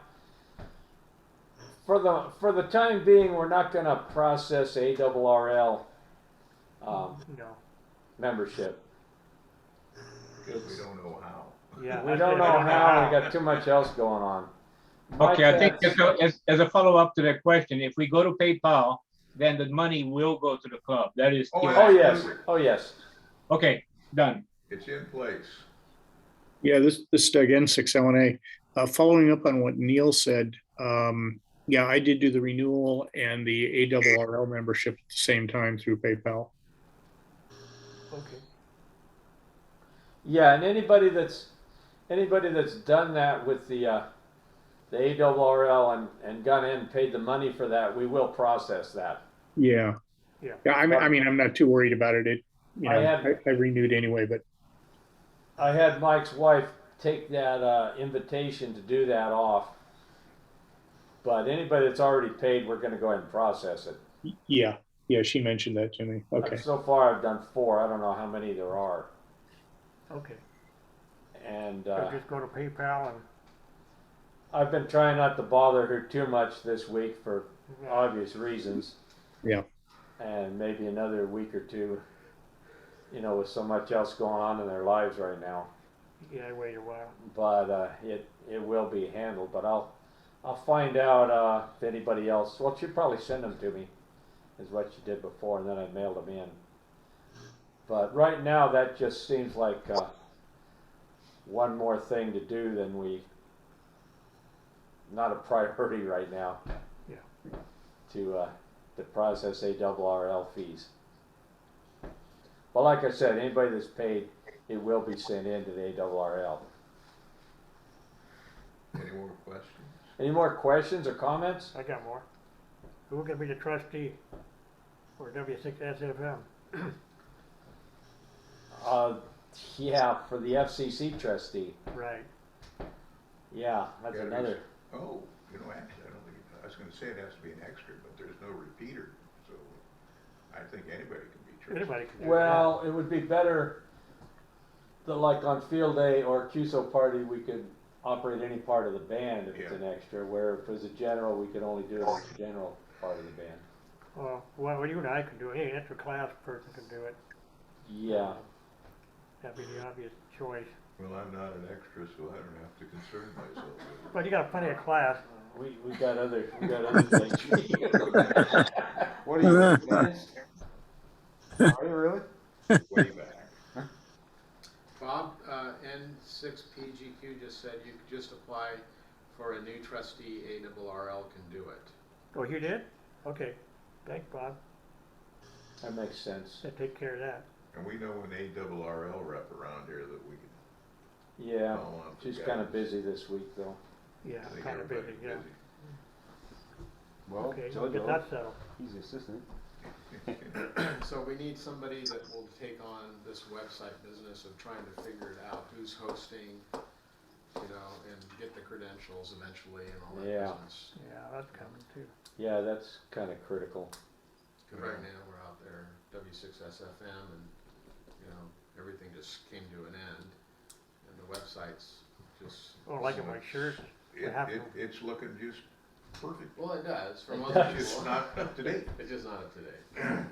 For the time being, we're not gonna process ARRL No. membership. Because we don't know how. Yeah. We don't know how, we got too much else going on. Okay, I think Mike, as a follow-up to that question, if we go to PayPal, then the money will go to the club. That is. Oh, oh yes, absolutely. oh yes. Okay, done. It's in place. Yeah, this is Doug N6LNA. Following up on what Neil said, yeah, I did do the renewal and the ARRL membership at the same time through PayPal. Okay. Yeah, and anybody that's done that with the ARRL and gone in and paid the money for that, we will process that. Yeah. Yeah. Yeah, I mean, I'm not too worried about it. I I renewed anyway, but I had Mike's wife take that invitation to do that off. But anybody that's already paid, we're gonna go ahead and process it. yeah, she mentioned that to me. Okay. So far, I've done 4. I don't know how many there are. Okay. And So just go to PayPal and. I've been trying not to bother her too much this week for obvious reasons. Yeah. And maybe another week or two, with so much else going on in their lives right now. Yeah, wait a while. But it will be handled. But I'll find out if anybody else. Well, she'll probably send them to me, is what she did before, and then I mailed them in. But right now, that just seems like one more thing to do than not a priority right now. Yeah. To process ARRL fees. But like I said, anybody that's paid, it will be sent in to the ARRL. Any more questions? Any more questions or comments? I got more. Who's gonna be the trustee for W6SFM? Yeah, for the FCC trustee. Right. Yeah, that's another. Oh, actually, I don't think, I was gonna say it has to be an extra, but there's no repeater, so I think anybody can be trustee. Anybody can do Well, it would be better that like on field day or QSO party, we could operate any part of the band if it's an extra, where if it was a general, we could only do it as a general part of the band. Well, you and I can do it. Any extra class person can do it. Yeah. That'd be the obvious choice. Well, I'm not an extra, so I don't have to concern myself with it. But you got plenty of class. We got other things. What are you, Dennis? Are you really? Way back. Bob, N6PGQ just said you could just apply for a new trustee, ARRL can do it. Oh, you did? Okay. Thanks, Bob. That makes sense. That take care of that. And we know an ARRL rep around here that we can. Yeah, call on for she's kind of guidance. busy this week though. Yeah, I think kind of busy, everybody's yeah. Well, Okay, we'll get that settled. He's the assistant. So we need somebody that will take on this website business of trying to figure it out, who's hosting, and get the credentials eventually and all that Yeah. business. Yeah, that's coming too. Yeah, that's kind of critical. Because right now we're out there, W6SFM, and, everything just came to an end. And the website's just. Oh, like in my shirt. It's looking just perfect. Well, it does, for It most does. people. It's just not up to date. It's just not up to date. Yeah.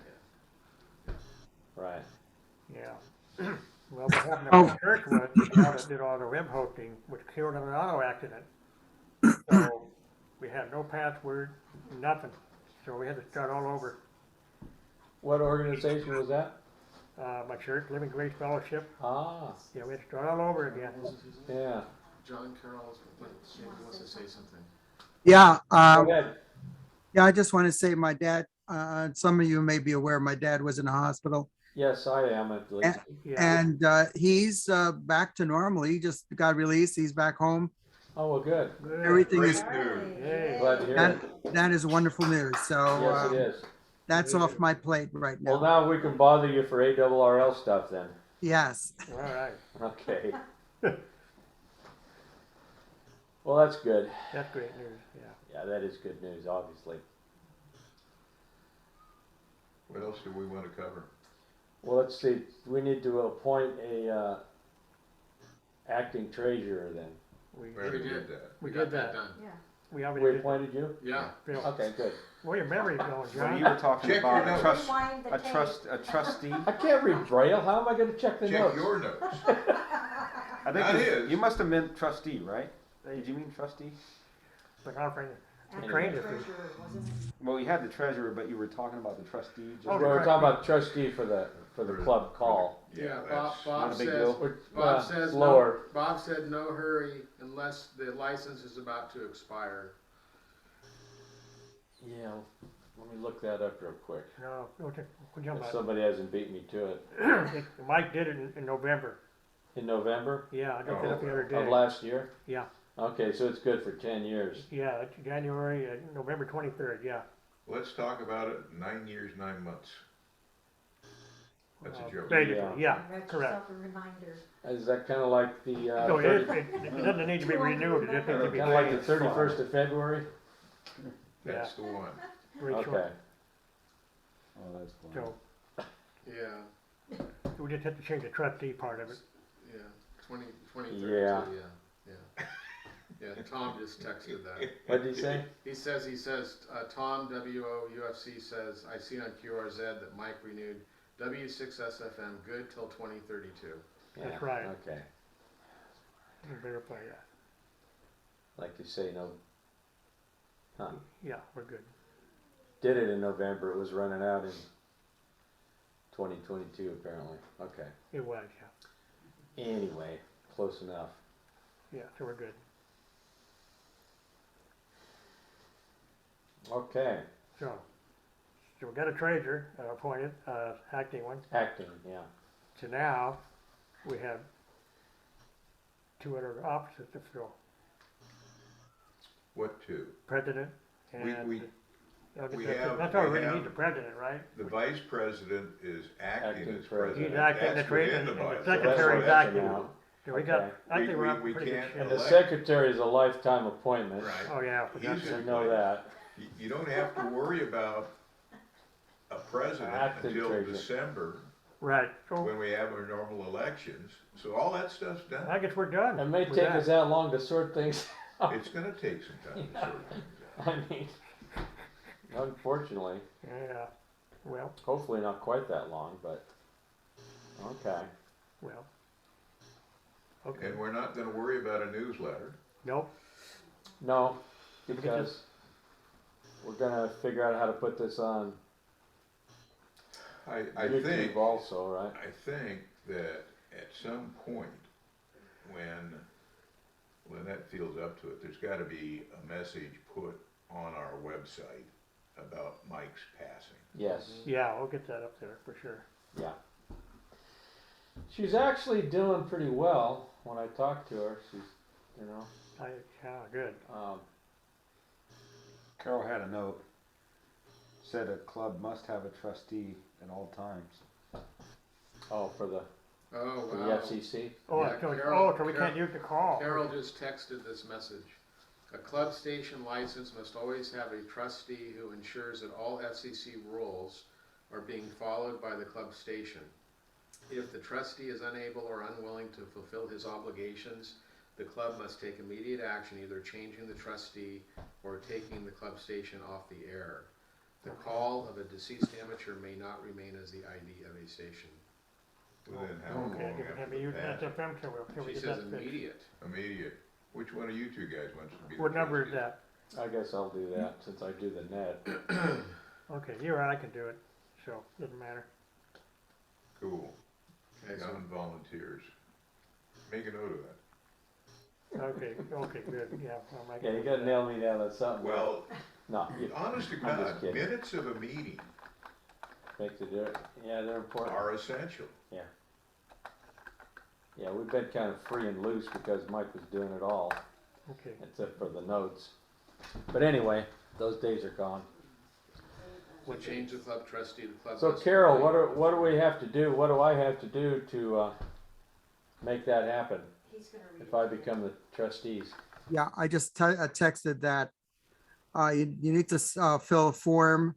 Right. Yeah. Well, what happened at my church was, the guy that did all the web hosting was killed in an auto accident. So we had no password, nothing. So we had to start all over. What organization was that? My church, Living Grace Fellowship. Ah, Yeah, we had to start all over again. yeah. John Carroll wants to say something. Yeah, Go ahead. yeah, I just want to say my dad, some of you may be aware, my dad was in the hospital. Yes, I am at least. And he's back to normal. He just got released. He's back home. Oh, well, good. Everything is, Glad to hear it. that is wonderful news. So Yes, it is. that's off my plate right Well, now. now we can bother you for ARRL stuff then. Yes. All right. Okay. Well, that's good. That's great news, yeah. Yeah, that is good news, obviously. What else do we want to cover? Well, let's see. We need to appoint a acting treasurer then. We already did that. We got did that that. done. Yeah. We already We did. appointed you? Yeah. Phil. Okay, good. Well, your memory's going, Well, John. you were talking Check about your a notes. a trustee. I can't read Braille. How am I going to check the Check notes? your notes. I think Not you, his. you must have meant trustee, right? Did you mean trustee? But our friend, After trained the us. treasurer, wasn't it? Well, you had the treasurer, but you were talking about the trustee. Just Oh, We were talking about trustee for the club call. Yeah, that's Bob not a big says, deal. Which, Bob says, lower. Bob said no hurry unless the license is about to expire. Yeah, let me look that up real quick. No, we'll jump If on. somebody hasn't beat me to it. Mike did it in November. In November Yeah, I looked it up the other day. of last year? Yeah, Okay, so it's good for 10 years. yeah, it's January, November 23rd, yeah. Let's talk about it. 9 years, 9 months. That's a joke. Basically, Yeah. yeah, Write correct. yourself a reminder. Is that kind of like the So it doesn't need to be renewed, it just needs to be kind of like the changed. 31st of February? That's the one. Very short. Okay. Oh, that's cool. So Yeah, we just have to change the trustee part of it. yeah, 2032, Yeah. yeah. Yeah, Tom just texted that. What did he say? He says, Tom, WOUFC says, I see on QRZ that Mike renewed W6SFM good till 2032. Yeah, That's right. Okay. We verify that. Like you say, no. Huh. Yeah, we're good. Did it in November. It was running out in 2022 apparently. Okay. It was, yeah. Anyway, close enough. Yeah, so we're good. Okay. So we got a treasurer appointed, acting one. Acting, yeah. So now we have 2 other offices to fill. What two? President and. We that's have- all we we really have- need, the president, right? The vice president is acting Acting as president. president. He's acting the That's treasurer within and the bylaws. secretary's that's acting. now. So we got, Okay. I think we're up We pretty good can't shape. And the elect- secretary is a lifetime appointment. Right. Oh, yeah, I forgot He's that. We know that. You don't have to worry about a president Acting until treasurer. December, Right, so when we have our normal elections. So all that stuff's done. I guess we're done. It may with take that. us that long to sort things out. It's gonna take some time to sort things out. I mean, unfortunately, Yeah, well, hopefully not quite that long, but okay. well. Okay, And we're not gonna worry about a newsletter. nope, No, because we're gonna figure out how to put this on I YouTube think, also, right? I think that at some point, when Lynette feels up to it, there's gotta be a message put on our website about Mike's passing. Yes, yeah, we'll get that up there for sure. yeah. She's actually doing pretty well when I talk to her. She's, you know, Yeah, good. Carol had a note. Said a club must have a trustee at all times. oh, for the Oh, for the wow. FCC. Oh, Yeah, so, Carol- so we can't use the call. Carol just texted this message. A club station license must always have a trustee who ensures that all FCC rules are being followed by the club station. If the trustee is unable or unwilling to fulfill his obligations, the club must take immediate action, either changing the trustee or taking the club station off the air. The call of a deceased amateur may not remain as the ID of a station. Well, then how long Okay, after have you the used pass? SFM, so we'll She get says that fixed. immediate. Immediate. Which one of you two guys wants to be? the What number is trustee? that? I guess I'll do that since I do the net. Okay, you or I can do it. so doesn't matter. Cool. Excellent. Non-volunteers. Make a note of that. Okay, good, yeah. I'll make Yeah, you it. gotta nail me down on something. Well, No, you honest to I'm just God, kidding. minutes of a meeting make the difference. Yeah, they're important. are essential. Yeah. Yeah, we've been kind of free and loose because Mike was doing it all, Okay. except for the notes. But anyway, those days are gone. So change the club trustee to club. So list Carol, complaint. what do we have to do? What do I have to do to make that happen? If I become the trustees? Yeah, I just texted that. You need to fill a form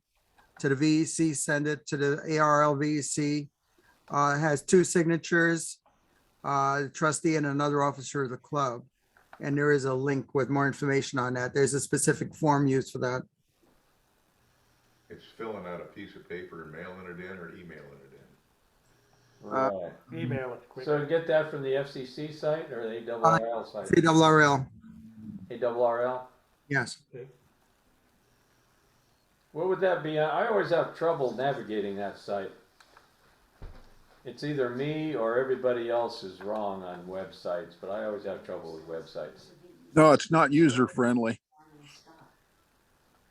to the VEC, send it to the ARL VEC. It has 2 signatures, trustee and another officer of the club. And there is a link with more information on that. There's a specific form used for that. It's filling out a piece of paper and mailing it in or emailing it in. Right. Email it quick. So get that from the FCC site or the ARRL site? CRRL, ARRL? yes. Okay. What would that be? I always have trouble navigating that site. It's either me or everybody else is wrong on websites, but I always have trouble with websites. No, it's not user friendly.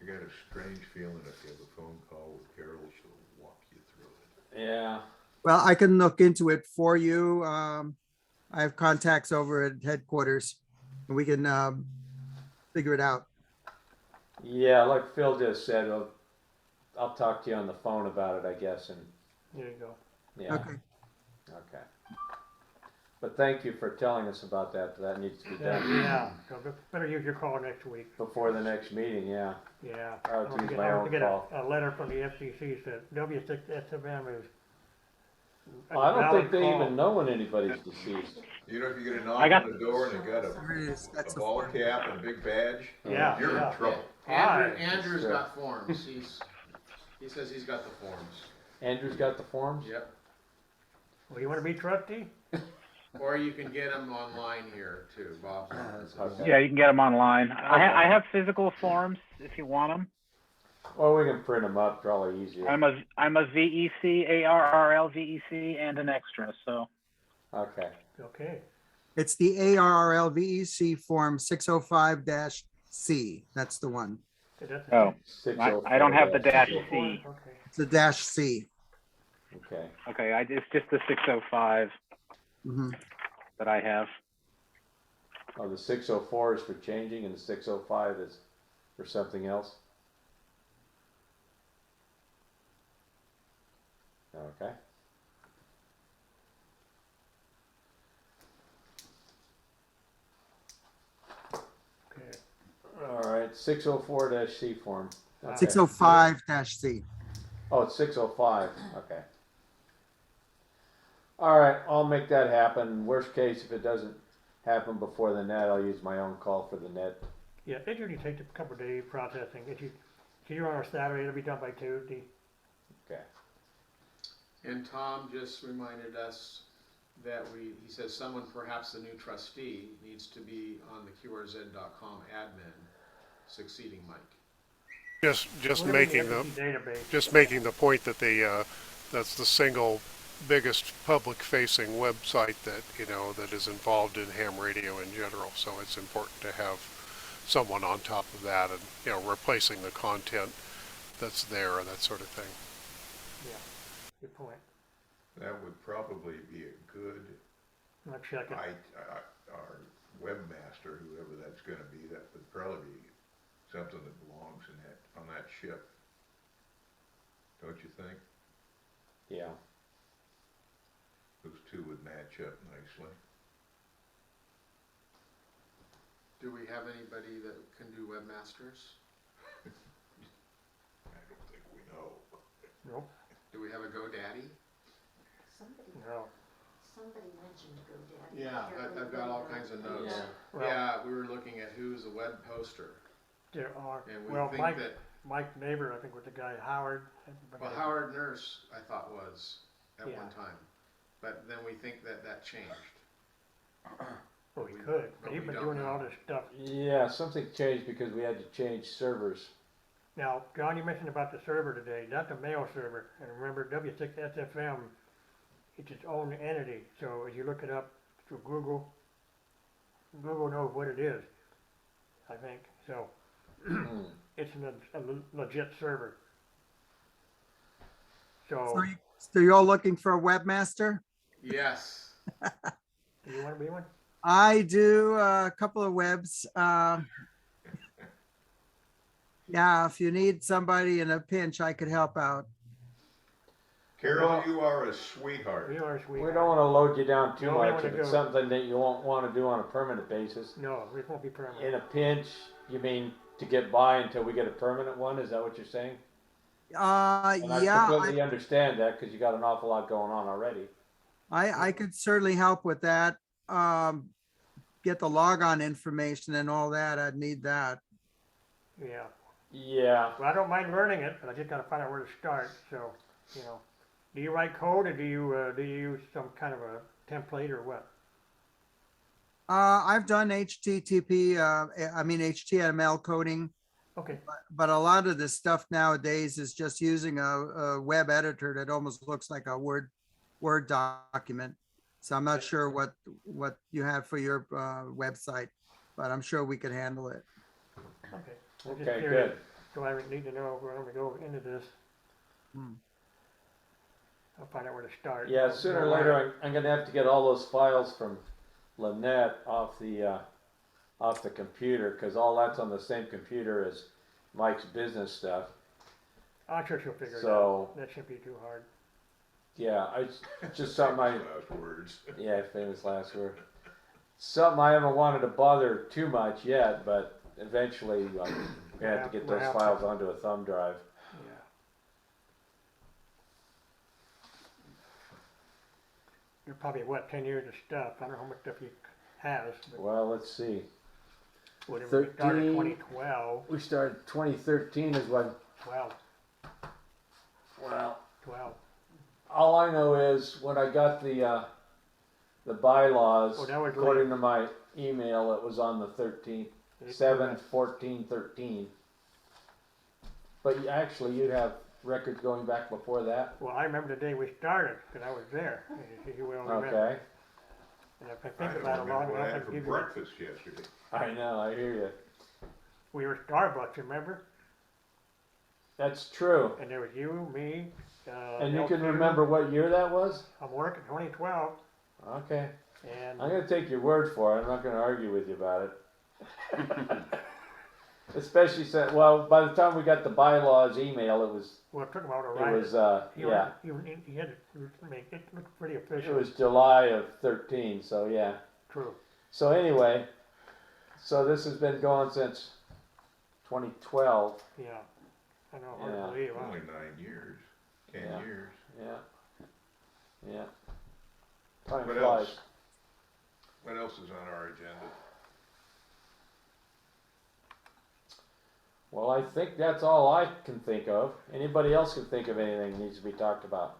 I got a strange feeling if you have a phone call with Carol, she'll walk you through it. Yeah. Well, I can look into it for you. I have contacts over at headquarters and we can figure it out. Yeah, like Phil just said, I'll talk to you on the phone about it, I guess, and There you go. yeah. Okay. Okay. But thank you for telling us about that. That needs to be done. Yeah, so better use your call next week. Before the next meeting, yeah. Yeah. I'll have to use my own call. A letter from the FCC said W6SFM is. I don't think they valid even know when anybody's deceased. You know, if you get a knock I got- on the door and they got That's a ball cap and a big badge, Yeah, you're yeah. in trouble. Andrew's Sure. got forms. He says he's got the forms. Andrew's got the forms? Yep. Well, you want to be trustee? Or you can get them online here too, Bob's office. Okay. Yeah, you can get them online. I have physical forms if you want them. Well, we can print them up, probably easier. I'm a VEC, ARRL VEC, and an extra. So Okay. Okay. It's the ARRL VEC form 605-C. That's the one. So that's I don't have the dash C. Okay. It's the -C. Okay. Okay, it's just the 605 Mhm. that I have. Oh, the 604 is for changing and the 605 is for something else? Okay. Okay. All right, 604-C form. Okay. 605-C. Oh, it's 605, okay. All right, I'll make that happen. Worst case, if it doesn't happen before the net, I'll use my own call for the net. Yeah, it usually takes a couple of days processing. If you're on a Saturday, it'll be done by Tuesday. Okay. And Tom just reminded us that he says someone, perhaps the new trustee, needs to be on the QRZ.com admin, succeeding Mike. Just making the point that that's the single biggest public facing website that is involved in ham radio in general. So it's important to have someone on top of that and replacing the content that's there and that sort of thing. Yeah, good point. That would probably be a good, I'll check it. our webmaster, whoever that's gonna be, that would probably be something that belongs on that ship. Don't you think? Yeah. Those two would match up nicely. Do we have anybody that can do webmasters? I don't think we know. Nope. Do we have a GoDaddy? No. Somebody mentioned GoDaddy. Yeah, I've got all kinds of notes. Yeah. Yeah, we were looking at who's a web poster. There are. And we Well, think Mike, that, Mike Neighbor, I think, was the guy. Howard. well, Howard Nurse, I thought was at Yeah. one time. But then we think that changed. Well, he could, but but he's we been don't doing know. all this stuff. Yeah, something changed because we had to change servers. Now, John, you mentioned about the server today, not the mail server, and remember W6SFM, it's its own entity, so as you look it up through Google, Google knows what it is, I think, so. It's a legit server. So, So you're all looking for a webmaster? Yes. do you want to be one? I do a couple of webs. Yeah, if you need somebody in a pinch, I could help out. Carol, you are a sweetheart. We are sweet. We don't want to load you down too No, we much. wanna If it's go- something that you won't want to do on a permanent basis. No, it won't be permanent. In a pinch, you mean to get by until we get a permanent one? Is that what you're saying? And I Yeah, completely understand that because you got an awful lot going on already. I could certainly help with that. Get the logon information and all that. I'd need that. Yeah. Yeah. Well, I don't mind learning it, but I just gotta find out where to start, so, you know. Do you write code or do you use some kind of a template or what? I've done HTML coding. Okay. But a lot of the stuff nowadays is just using a web editor that almost looks like a Word document. So I'm not sure what you have for your website, but I'm sure we could handle it. Okay. I'm just Okay, curious. good. So I would need to know where I'm gonna go into this. I'll find out where to start. Yeah, sooner or later, I'm going to have to get all those files from Lynette off the computer because all that's on the same computer as Mike's business stuff. I'm sure she'll figure it So- out. That shouldn't be too hard. Yeah, it's just something I. Last words. Yeah, famous last word. Something I haven't wanted to bother too much yet, but eventually we have to get We'll those have to. files onto a thumb drive. Yeah. You're probably, 10 years of stuff? I don't know how much stuff you has, but Well, let's see. whatever we started 13. 2012. We started 2013 is when. 12. Well, 12. all I know is when I got the bylaws, Oh, that was according to my email, it was on the 13th, It's 7/14/13. But actually, you have records going back before that. Well, I remember the day we started, because I was there. You will remember. Okay. And if I I think don't about it long remember what I enough, I had can for give you. breakfast yesterday. I know, I hear you. We were Starbucks, remember? That's true. And there was you, me. And you can Nelson. remember what year that was? I'm working 2012, Okay. and I'm going to take your word for it. I'm not going to argue with you about it. Especially since, well, by the time we got the bylaws email, it was, well, it took about a it ride. was, yeah, He had to make it look pretty official. it was July of 13, so yeah. True. So anyway, so this has been going since 2012. Yeah. I know, hard Yeah. to believe. Huh? Only 9 years, 10 Yeah. years. Yeah. Yeah. Time What flies. else? What else is on our agenda? Well, I think that's all I can think of. Anybody else can think of anything that needs to be talked about?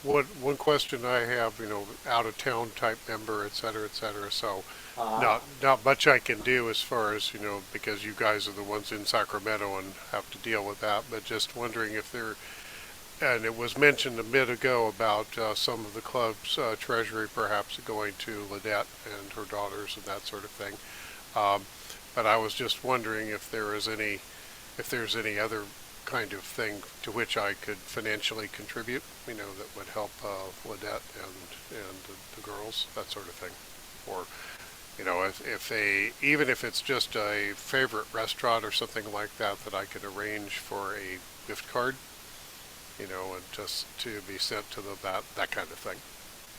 One question I have, out of town type member, et cetera, so not much I can do as far as, because you guys are the ones in Sacramento and have to deal with that, but just wondering if and it was mentioned a bit ago about some of the club's treasury perhaps going to Lynette and her daughters and that sort of thing. But I was just wondering if there's any other kind of thing to which I could financially contribute, that would help Lynette and the girls, that sort of thing. Or, even if it's just a favorite restaurant or something like that, that I could arrange for a gift card, and just to be sent to that kind of thing.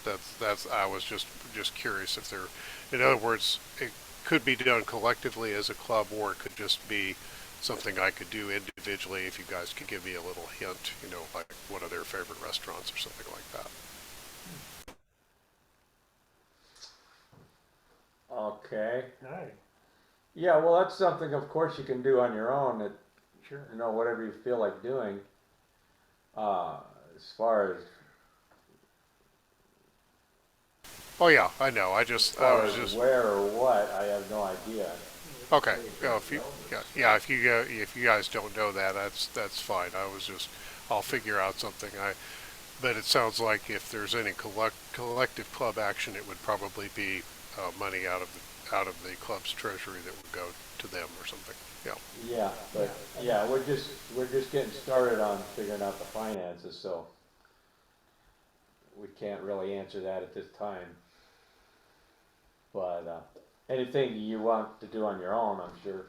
I was just curious if there, in other words, it could be done collectively as a club, or it could just be something I could do individually if you guys could give me a little hint, like one of their favorite restaurants or something like that. Okay. Nice. Yeah, well, that's something, of course, you can do on your own. Sure. Whatever you feel like doing. As far as Oh yeah, I know. I was just where or what, I have no idea. Okay, if you guys don't know that, that's fine. I'll figure out something. But it sounds like if there's any collective club action, it would probably be money out of the club's treasury that would go to them or something. Yeah. Yeah, but yeah, we're just getting started on figuring out the finances, so we can't really answer that at this time. But anything you want to do on your own, I'm sure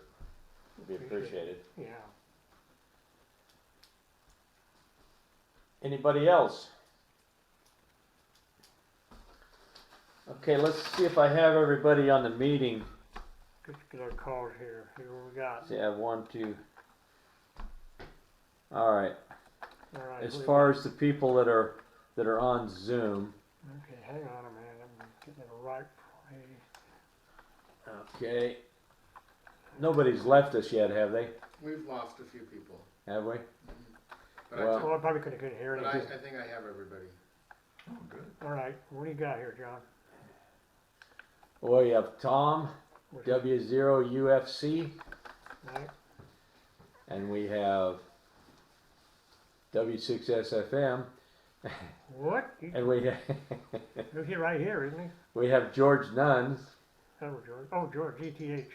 would be appreciated. Yeah. Anybody else? Okay, let's see if I have everybody on the meeting. Let's get our calls here. See what we got. See, I have 1, 2. All right. All right. As far as the people that are on Zoom. Okay, hang on a minute. I'm getting it right place. Okay. Nobody's left us yet, have they? We've lost a few people. Have we? But Well, I probably couldn't hear but anything. I think I have everybody. Oh, good. All right. What do you got here, John? Well, you have Tom, What's that? W0UFC, Right. and we have W6SFM, What? and we He's here right here, isn't he? we have George Nuns. Oh, George. Oh, George. GTH.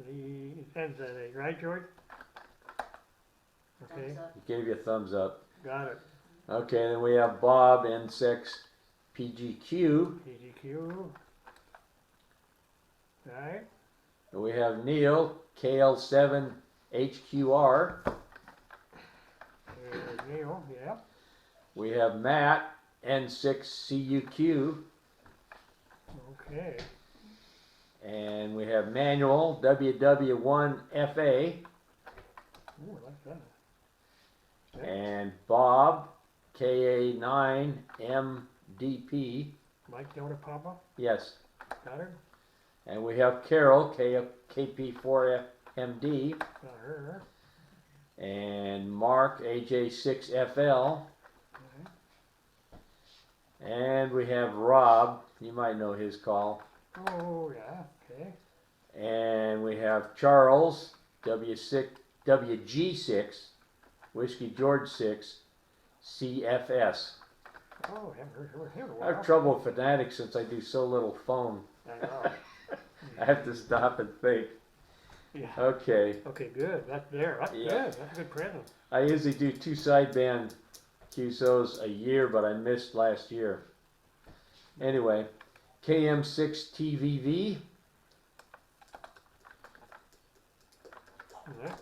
He ends at A, right, George? Okay. He gave you a thumbs up. Got it. Okay, then we have Bob, N6, PGQ, PGQ. Right. and we have Neil, KL7, HQR. There's Neil. Yeah. We have Matt, N6, CUQ, Okay. and we have Manuel, WW1FA, Ooh, I like that. and Bob, KA9MDP. Mike Delta Papa. Yes. Got her. And we have Carol, KP4MD, Got her. and Mark, AJ6FL, Okay. and we have Rob, you might know his call, Oh, yeah. Okay. and we have Charles, WG6, Whiskey George 6, CFS. Oh, haven't heard from him in a I while. have trouble with phonetics since I do so little phone. I know. I have to stop and think. Yeah. Okay. Okay, good. That's there. That's Yeah. good. That's a good present. I usually do 2 sideband QSOs a year, but I missed last year. Anyway, KM6TVV, Yeah.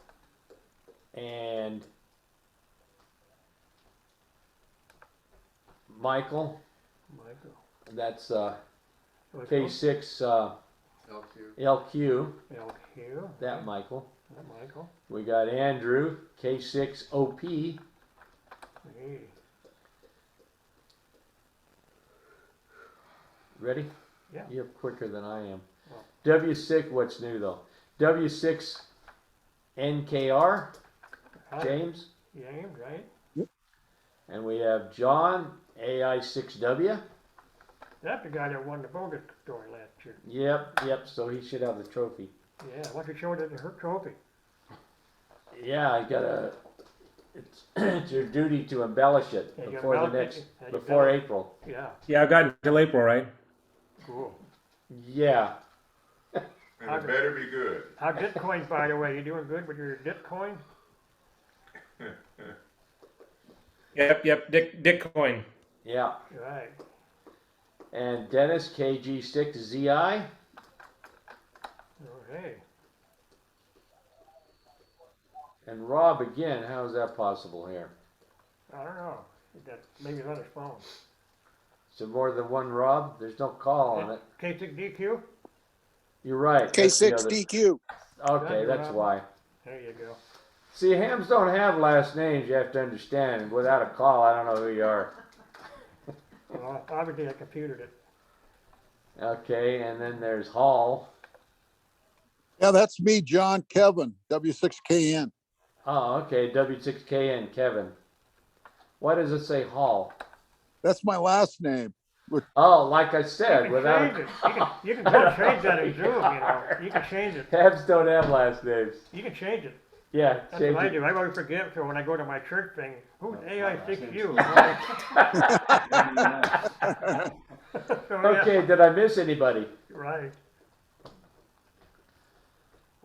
and Michael, Michael. that's Michael. K6 LQ. LQ, LQ. that Michael. That Michael. We got Andrew, K6 OP, Hey. ready? Yeah. You're quicker than I am. Oh. W6, what's new though? W6 NKR, Hi. James, James, right? and we have John, AI6W. That's the guy that won the bogus story last year. Yep, so he should have the trophy. Yeah, why don't you show it her trophy? Yeah, I gotta, it's your duty to embellish it Yeah, you before the embellish next, it. Yeah, you before embellish- April. Yeah, Yeah, I got until April, right? cool. Yeah, And it better be good. How Bitcoin, by the way, you doing good with your Bitcoin? Yep, Dickcoin. yeah. Right. And Dennis, KG6ZI. Okay. And Rob again, how is that possible here? I don't know. You got maybe another phone. So more than one Rob? There's no call on it. K6DQ? You're right. that's the other- K6DQ. Okay, that's why. There you go. See, hams don't have last names, you have to understand. Without a call, I don't know who you are. Well, obviously I computed it. Okay, and then there's Hall. Yeah, that's me, John Kevin, W6KN. Oh, okay, W6K and Kevin. Why does it say Hall? That's my last name. Oh, like I You said, can without change it. You can go change that in Zoom, you know. You can change it. Tabs don't have last names. You can change it. Yeah, That's change what I it. do. I always forget, so when I go to my church thing, who's AI6U? So, yeah. Okay, did I miss anybody? Right.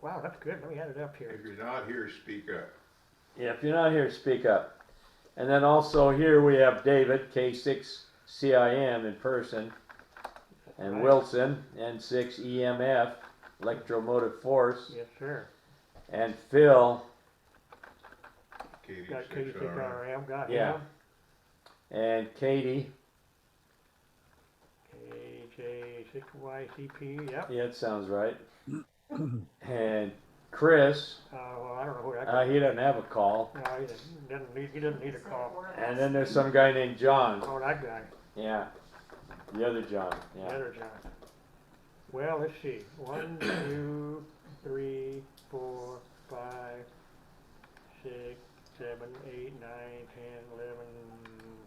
Wow, that's good. Let me add it up here. If you're not here, speak up. Yeah, if you're not here, speak up. And then also here we have David, K6CIM in person, and Right. Wilson, N6EMF, electromotive force, Yes, sir. and Phil, Got K6RM, got yeah, him. and Katie. KJ6YCP, yep. Yeah, it sounds right. And Chris, Well, I don't know who that guy he doesn't have a call. No, he doesn't need a call. And then there's some guy named John. Oh, that guy. Yeah, the other John. The Yeah. other John. Well, let's see. 1, 2, 3, 4, 5, 6, 7, 8, 9, 10, 11,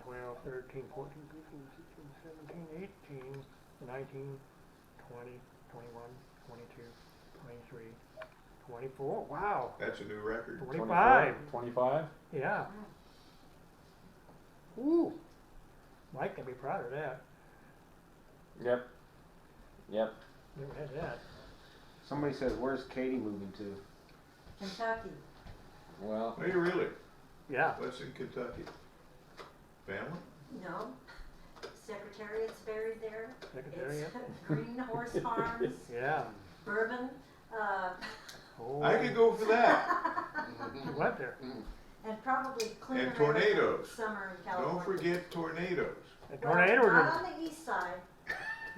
12, 13, 14, 15, 16, 17, 18, 19, 20, 21, 22, 23, 24. Wow. That's a new record. 25. 25? Yeah. Ooh. Mike can be proud of that. Yep. Yep. Never had that. Somebody says, where's Katie moving to? Kentucky. Well. Are you really? Yeah. What's in Kentucky? Family? No. Secretariat's buried there. Secretariat? It's Green Horse Farms. Yeah. Bourbon. Oh. I could go for that. You went there. And probably clean And tornadoes. summer in California. Don't forget tornadoes. And Well, tornadoes not are on the east side.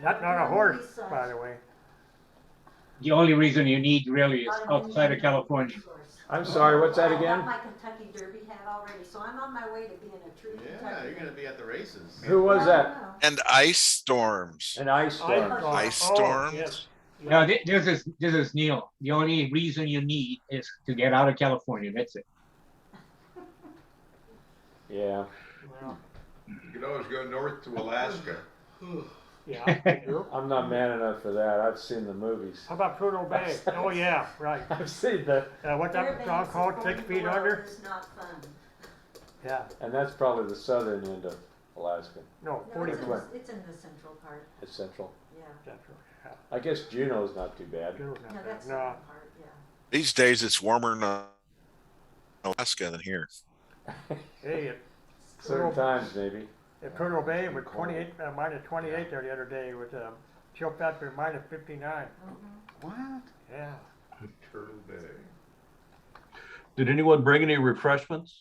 not on a on the horse, east side. by the way. The only reason you need really is Not in outside of Indiana, California. of course. I'm sorry, what's that I again? got my Kentucky Derby hat already, so I'm on my way to being a true Kentucky. be at the races. Who was that? And ice storms. An ice storm. Ice Oh, storms. yes. No, this is Neil. The only reason you need is to get out of California. That's it. Yeah. Well, You could always go north to Alaska. yeah. I'm not man enough for that. I've seen the movies. How about Prudhoe Bay? Oh, yeah, right. I've seen the, What's that song called? 6 Feet Under? It's not fun. Yeah. and that's probably the southern end of Alaska. No, No, 40 it's in, foot. it's in the central part. It's central. Yeah. Central. Yeah. I guess Juneau's not too bad. Juneau's No, not bad. that's the No. part, yeah. These days it's warmer in Alaska than here. Hey, Certain times, maybe. at Prudhoe Bay, it was 28, minus 28 there the other day with chill factor minus 59. What? Yeah. Turtle Bay. Did anyone bring any refreshments?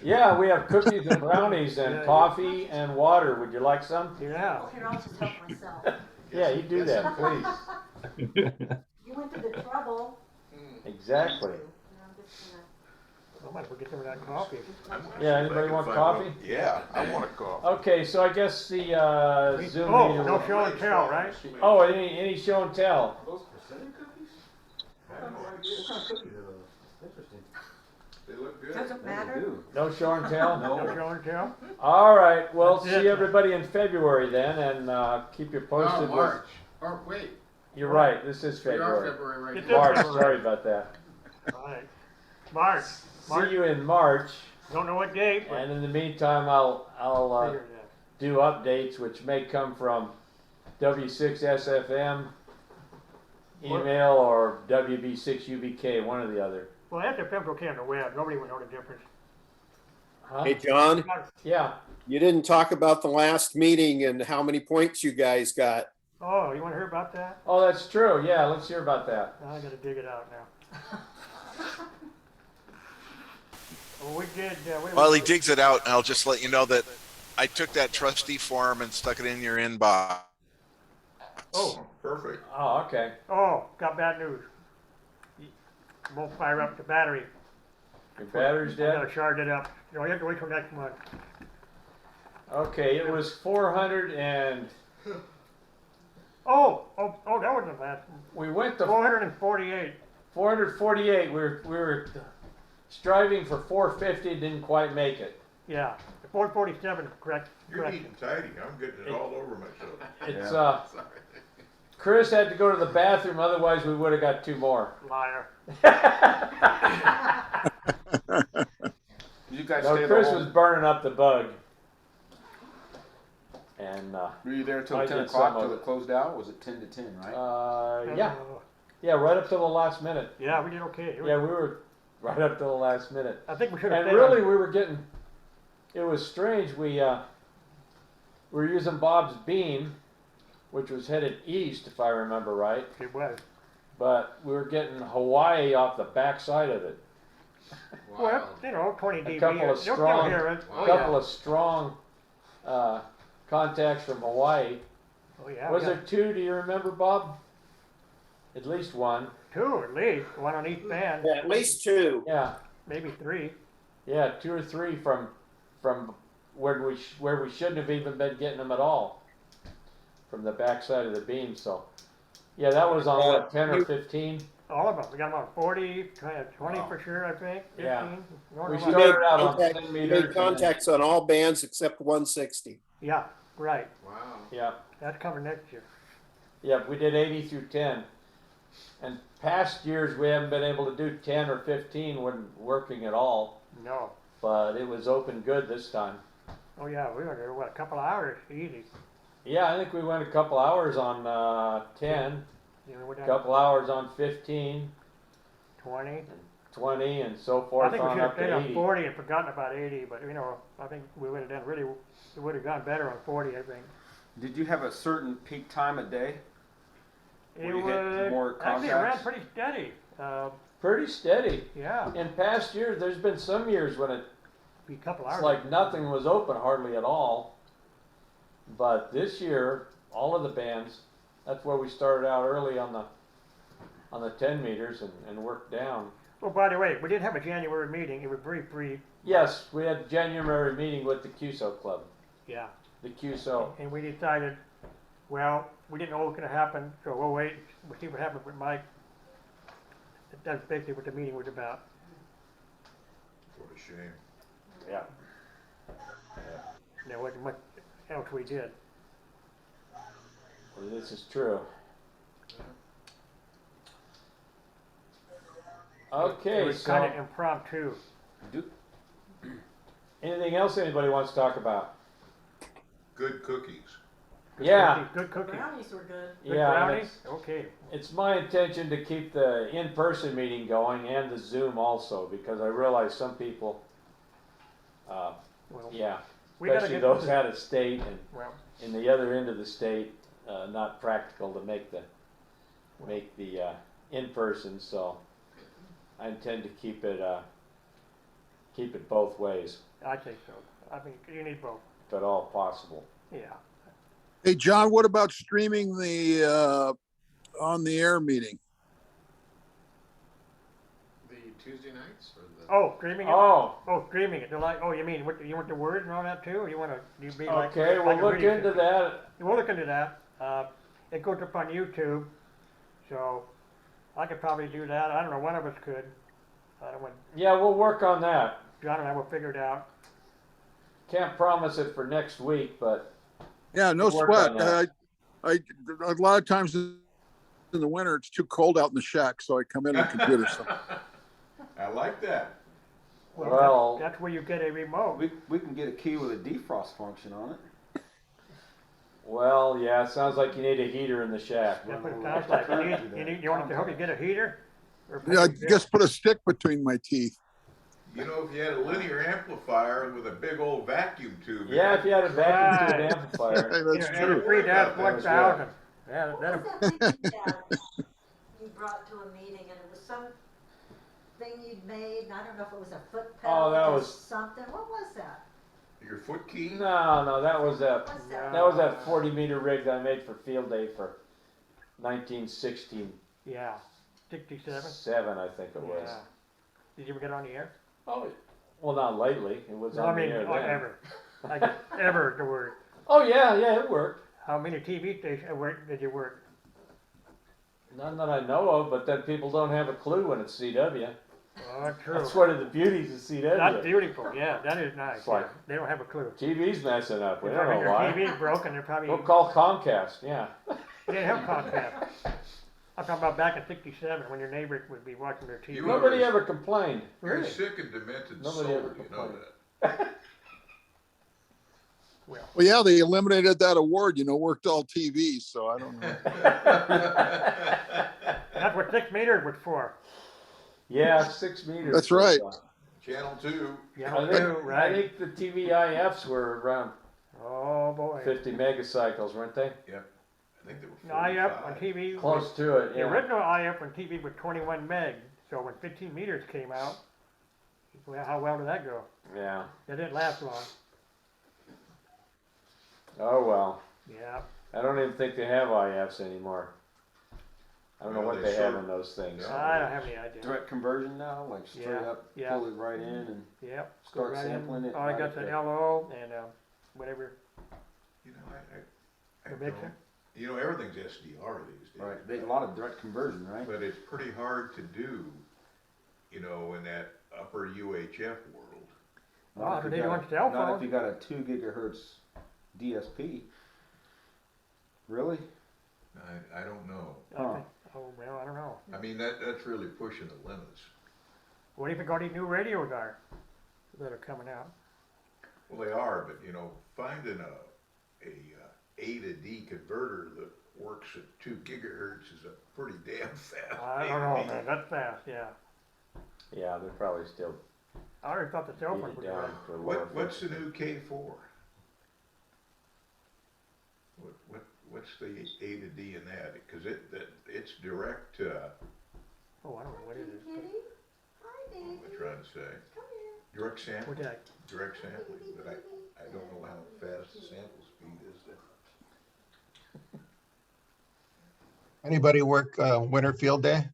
Yeah, we have cookies and brownies and coffee and water. Would you like some? Yeah. Oh, here, I'll just help myself. Yeah, you do that, please. You went to the trouble. Exactly. I'm just gonna. I might as well get some of that coffee. Yeah, anybody want coffee? Yeah, I want a coffee. Okay, so I guess the Zoom Oh, meeting. no show and tell, right? Oh, any show and tell? Those persimmon cookies? I have no idea. What kind of cookies are those? Interesting. They look good. Doesn't matter. No show and tell? No show and tell? All right, well, That's it. see everybody in February then, and keep you posted. with- March. Or wait, You're right, this is we are February. February right It's now. March, February. sorry about that. All right. March. See you in March, Don't know what date, but and in the meantime, I'll figure that. do updates, which may come from W6SFM email or WB6UBK, one or the other. Well, SFM's okay on the web. Nobody would know the difference. Huh? Hey, John, Yeah. you didn't talk about the last meeting and how many points you guys got. Oh, you want to hear about that? Oh, that's true. Yeah, let's hear about that. I got to dig it out now. Well, we did. While he digs it out, I'll just let you know that I took that trustee form and stuck it in your inbox. Oh, Perfect. Oh, okay. oh, got bad news. Won't fire up the battery. Your battery's I dead? gotta charge it up. You know, you have to wait till next month. Okay, it was 400 and Oh, that wasn't the last one. we went to 448. 448. We were striving for 450, didn't quite make it. Yeah, 447, correct, You're correct. neat and tidy. I'm getting it all over myself. It's, Sorry. Chris had to go to the bathroom, otherwise we would have got 2 more. Liar. You guys No, stay Chris the was whole, burning up the bug. And, were you there till I 10 did o'clock some of till it. it closed out? Was it 10 to 10, right? yeah. Yeah, right up till the last minute. Yeah, we did okay. Yeah, we were right up till the last minute. I think we should have. And really, we were getting, it was strange. We were using Bob's beam, which was headed east, if I remember right. It was. But we were getting Hawaii off the backside of it. Well, you know, 20 dB. A couple of They'll strong, hear it. Oh, couple yeah. of strong contacts from Hawaii. Oh, yeah. Was yeah. there 2? Do you remember, Bob? At least 1. 2 at least. 1 on each band. Yeah, at least 2. Yeah. Maybe 3. Yeah, 2 or 3 from where we shouldn't have even been getting them at all, from the backside of the beam. So, yeah, that was on what, 10 or 15. All of them. We got them on 40, 20 for sure, I think. 15. Yeah. North We of You that. started out on contact- 10 you meters. made contacts on all bands except 160. Yeah, right. Wow. Yeah. That's coming next year. Yeah, we did 80 through 10. And past years we haven't been able to do 10 or 15 when working at all. No. But it was open good this time. Oh, yeah, we were there, what, a couple hours? Easy. Yeah, I think we went a couple hours on 10, You know, we're a down couple hours on 15, 20. 20, and so forth I think we on should have up stayed to on 80. 40 and forgotten about 80, but, you know, I think we would have done really, it would have gone better on 40, I think. Did you have a certain peak time of day? It Where you hit more actually, it ran contacts? pretty steady. Pretty steady. Yeah, In past years, there's been some years when be a couple it's hours. like nothing was open hardly at all. But this year, all of the bands, that's where we started out early on the 10 meters and worked down. Oh, by the way, we did have a January meeting. It was very brief. Yes, we had a January meeting with the QSO Club. Yeah. The QSO. And we decided, well, we didn't know what was going to happen, so we'll wait. We'll see what happens with Mike. That's basically what the meeting was about. What a shame. Yeah. There wasn't much else we did. Well, this is true. It Okay, was so kind of impromptu. anything else anybody wants to talk about? Good cookies. Yeah. Good cookies. Brownies were good. Good Yeah, and brownies? Okay. It's my intention to keep the in-person meeting going and the Zoom also, because I realize some people, Well, yeah, we gotta especially get those the- out of state and Well, in the other end of the state, not practical to make the in-person, so I intend to keep it both ways, I think so. I mean, you need both. if at all possible. Yeah. Hey, John, what about streaming the on the air meeting? The Tuesday nights or the? Oh, streaming it? Oh, Oh, streaming it. They're like, oh, you mean, what, you want the words and all that too? Or you want to, you be like. okay, like we'll a look radio into station? that. We'll look into that. It goes up on YouTube, so I could probably do that. I don't know, one of us could. I don't want, Yeah, we'll work on that. John and I will figure it out. Can't promise it for next week, but Yeah, no Work sweat. on that. I a lot of times in the winter it's too cold out in the shack, so I come in on the computer. So I like that. Well- That's where you get a remote. We can get a key with a defrost function on it. well, yeah, it sounds like you need a heater in the shack. That's what it sounds like. You want it to help you get a heater? Or yeah, I just put a stick between my teeth. You know, if you had a linear amplifier with a big old vacuum tube. in Yeah, it, if you had a vacuum tube Right. amplifier. That's And true. a free dash That was 1000. Yeah, What that'll, was that thing that you brought to a meeting and it was some thing you'd made, and I don't know if it was a foot Oh, pedal that or was- something, what was that? Your foot key? No, that was that. What's that? That was that 40-meter rig that I made for field day for 1967, yeah, 67. I think it was. Yeah. Did you ever get on the air? Oh, well, not lately. It was No, on I mean, the air then. ever. I guess ever the word. Oh yeah, it worked. How many TV stations did you work? None that I know of, but then people don't have a clue when it's CW. Oh, true. That's one of the beauties of CW. That's beautiful, yeah, that is nice. It's like- yeah. They don't have a clue. TV's messing up. We If don't know their why. TV's broken, they're probably, We'll call Comcast, yeah. they didn't have Comcast. I'm talking about back in '67 when your neighbor would be watching their TV. Nobody ever complained. You're Really? sick and demented Nobody soul, ever you know complained. that. Well, Well, yeah, they eliminated that award, worked all TV, so I don't know. that's what 6 meters was for. Yeah, 6 meters. That's right. Channel 2. Yeah, I think, I right. think the TVIFs were around Oh, boy. 50 megacycles, weren't they? Yep. I think they were No, IF on 45. TV. Close to it, The yeah. original IF on TV was 21 meg. So when 15 meters came out, well, how well did that go? Yeah. That didn't last long. Oh, well. Yeah. I don't even think they have IFs anymore. I don't know Well, what they they have sort- in those things. Yeah. I don't have any idea. Direct conversion now, like straight Yeah, up, yeah. pull it right in and Yep. start Right in. sampling it. Oh, I right got the there. LO and whatever. You know, I The don't, mixer? everything's SDR these days. Right, there's a lot of direct conversion, right? But it's pretty hard to do, in that upper UHF world. Well, if but you they got want a- cell Not if phone. you got a 2 gigahertz DSP. Really? I don't know. Huh. Oh, well, I don't know. I mean, that's really pushing the limits. What do you think all these new radios are that are coming out? Well, they are, but finding a A to D converter that works at 2 gigahertz is a pretty damn fast. I don't know, man. That's fast, yeah. Yeah, they're probably still I already thought the cell phone beat was it down good. to a lower What's the frequency. new K4? What's the A to D in that? Because it's direct. Oh, I don't know what it is. Kitty? Hi, What am I baby. trying to say? Come here. Direct sampling. What's that? Direct sampling, but I don't know how fast the sample speed is there. Anybody work winter field day?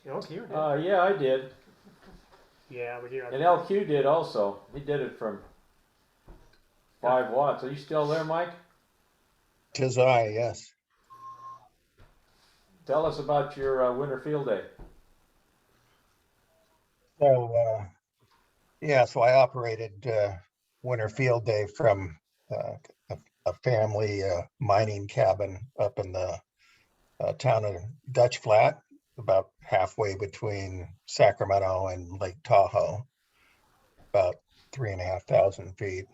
LQ did. Yeah, I did. Yeah, we did. And LQ did also. He did it from 5 watts. Are you still there, Mike? Tis I, yes. Tell us about your winter field day. So, so I operated winter field day from a family mining cabin up in the town of Dutch Flat, about halfway between Sacramento and Lake Tahoe, about 3,500 feet.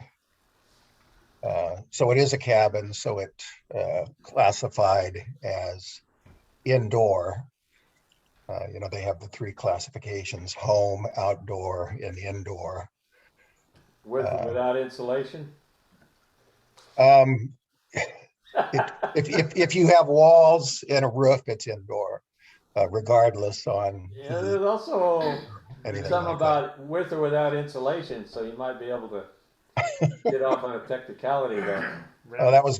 So it is a cabin, so it classified as indoor. They have the 3 classifications: home, outdoor, and indoor. With or without insulation? If you have walls and a roof, it's indoor, regardless on Yeah, there's also anything something like that. about with or without insulation, so you might be able to get off on a technicality there. Oh, that was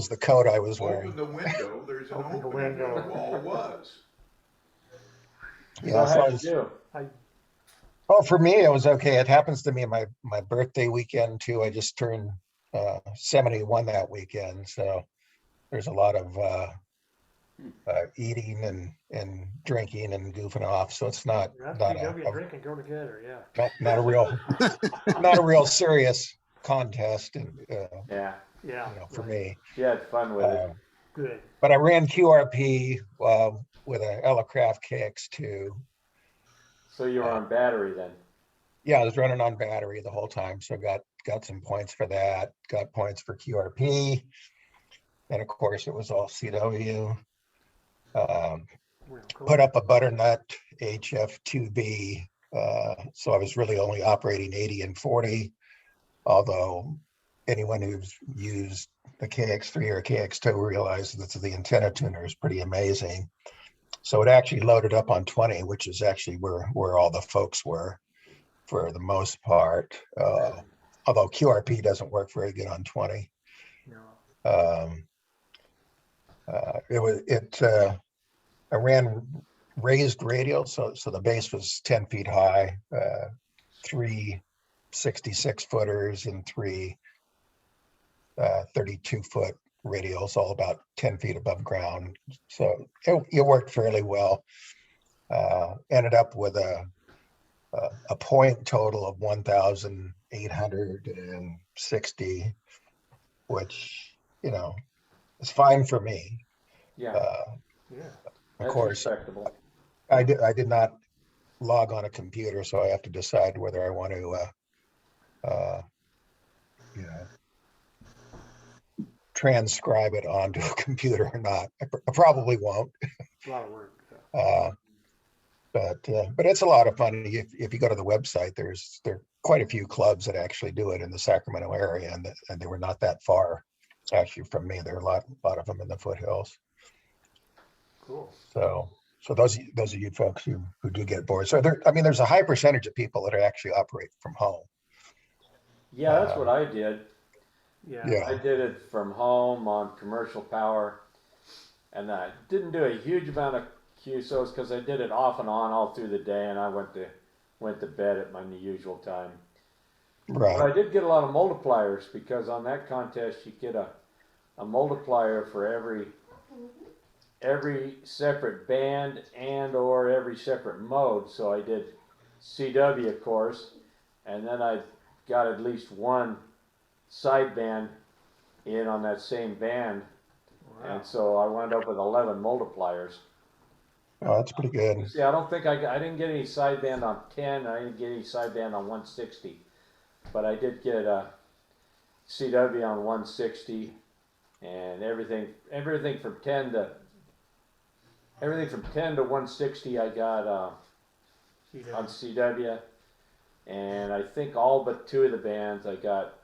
the coat I was wearing. Open the window, there's an Open the opening where the window. wall was. Yeah, So so I how'd was- you do? Oh, for me, it was okay. It happens to be my birthday weekend too. I just turned 71 that weekend, so there's a lot of eating and drinking and goofing off. So it's not FTW and drinking go together, yeah. not a real serious contest, and Yeah, Yeah. for me. you had fun with it. Good. But I ran QRP with a Elecraft KX2. So you were on battery then? Yeah, I was running on battery the whole time, so got some points for that. Got points for QRP, and of course it was all CW. Put up a butternut HF2B, so I was really only operating 80 and 40. Although anyone who's used the KX3 or KX2 realizes that the antenna tuner is pretty amazing. So it actually loaded up on 20, which is actually where all the folks were for the most part. Although QRP doesn't work very good on 20. I ran raised radial, so the base was 10 feet high, 3 66-footers and 3 32-foot radials, all about 10 feet above ground. So it worked fairly well. Ended up with a a point total of 1,860, which, you know, is fine for me. Yeah, Of that's course, respectable. I did not log on a computer, so I have to decide whether I want to, you know, transcribe it onto a computer or not. I probably won't. It's a lot of work. But it's a lot of fun. If you go to the website, there are quite a few clubs that actually do it in the Sacramento area, and they were not that far actually from me. There are a lot of them in the foothills. Cool. So those of you folks who do get bored. So there's a high percentage of people that actually operate from home. Yeah, that's what I did. Yeah. I did it from home on commercial power, and I didn't do a huge amount of QSOs because I did it off and on all through the day, and I went to bed at my usual time. Right. But I did get a lot of multipliers because on that contest you get a multiplier for every separate band and or every separate mode. So I did CW, of course, and then I got at least one sideband in on that same band. Wow. And so I wound up with 11 multipliers. Oh, that's pretty good. See, I don't think I didn't get any sideband on 10. I didn't get any sideband on 160, but I did get a CW on 160, and everything from 10 to 160 I got on CW, and I think all but 2 of the bands I got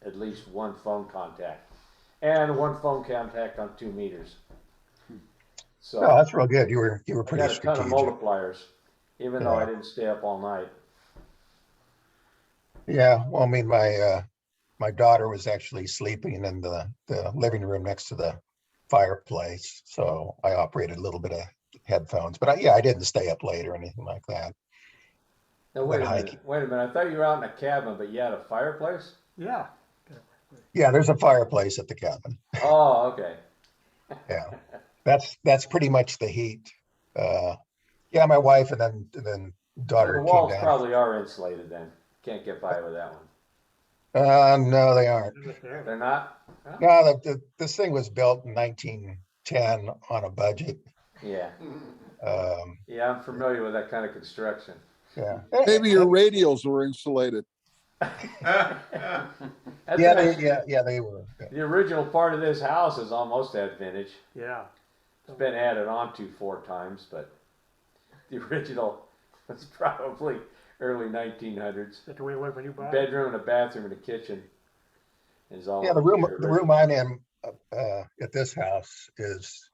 at least one phone contact, and one phone contact on 2 meters. So no, that's real good. You were pretty I got a ton of strategic. multipliers, even though I didn't stay up all night. Yeah, well, I mean, my daughter was actually sleeping in the living room next to the fireplace, so I operated a little bit of headphones. But I didn't stay up late or anything like that. Now wait a minute. I thought you were out in a cabin, but you had a fireplace? Yeah. Yeah, there's a fireplace at the cabin. Oh, okay. Yeah, that's pretty much the heat. Yeah, my wife and then daughter So the came walls down. probably are insulated then. Can't get by with that one. No, they aren't. They're not? Huh? No, this thing was built in 1910 on a budget. Yeah. Yeah, I'm familiar with that kind of construction. Yeah. Maybe your radios were insulated. Yeah, they were. The original part of this house is almost that vintage. Yeah. It's been added on to 4 times, but the original was probably early 1900s. That's the way it was when you bought it? Bedroom and a bathroom and a kitchen is all. Yeah, the room I'm in at this house is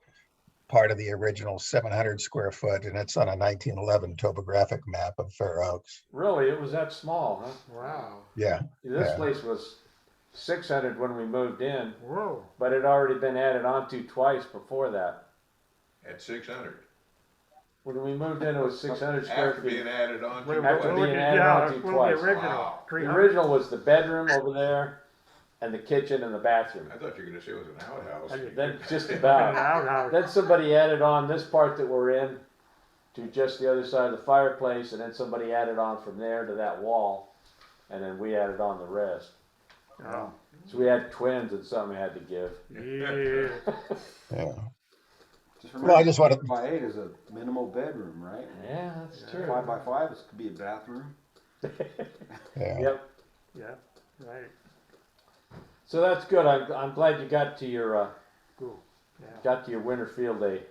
part of the original 700 square foot, and it's on a 1911 topographic map of Fair Oaks. Really, it was that small, huh? Wow. Yeah. This place was 600 when we moved in. Whoa. But it had already been added onto twice before that. At 600. When we moved in, it was 600 square After feet. being added on to After twice. being added on to twice. The original. Wow. The original was the bedroom over there, and the kitchen and the bathroom. I thought you were going to say it was an outhouse. Then just about. Then somebody added on this part that we're in to just the other side of the fireplace, and then somebody added on from there to that wall, and then we added on the rest. Oh. So we had twins, and something had to give. Yeah. Yeah. Just remember, Well, I just wanted 8 by 8 is a minimal bedroom, right? Yeah, that's true. 5 by 5 could be a bathroom. Yeah. Yep. Yeah. Right. So that's good. I'm glad you got to your Cool. Yeah. got to your winter field day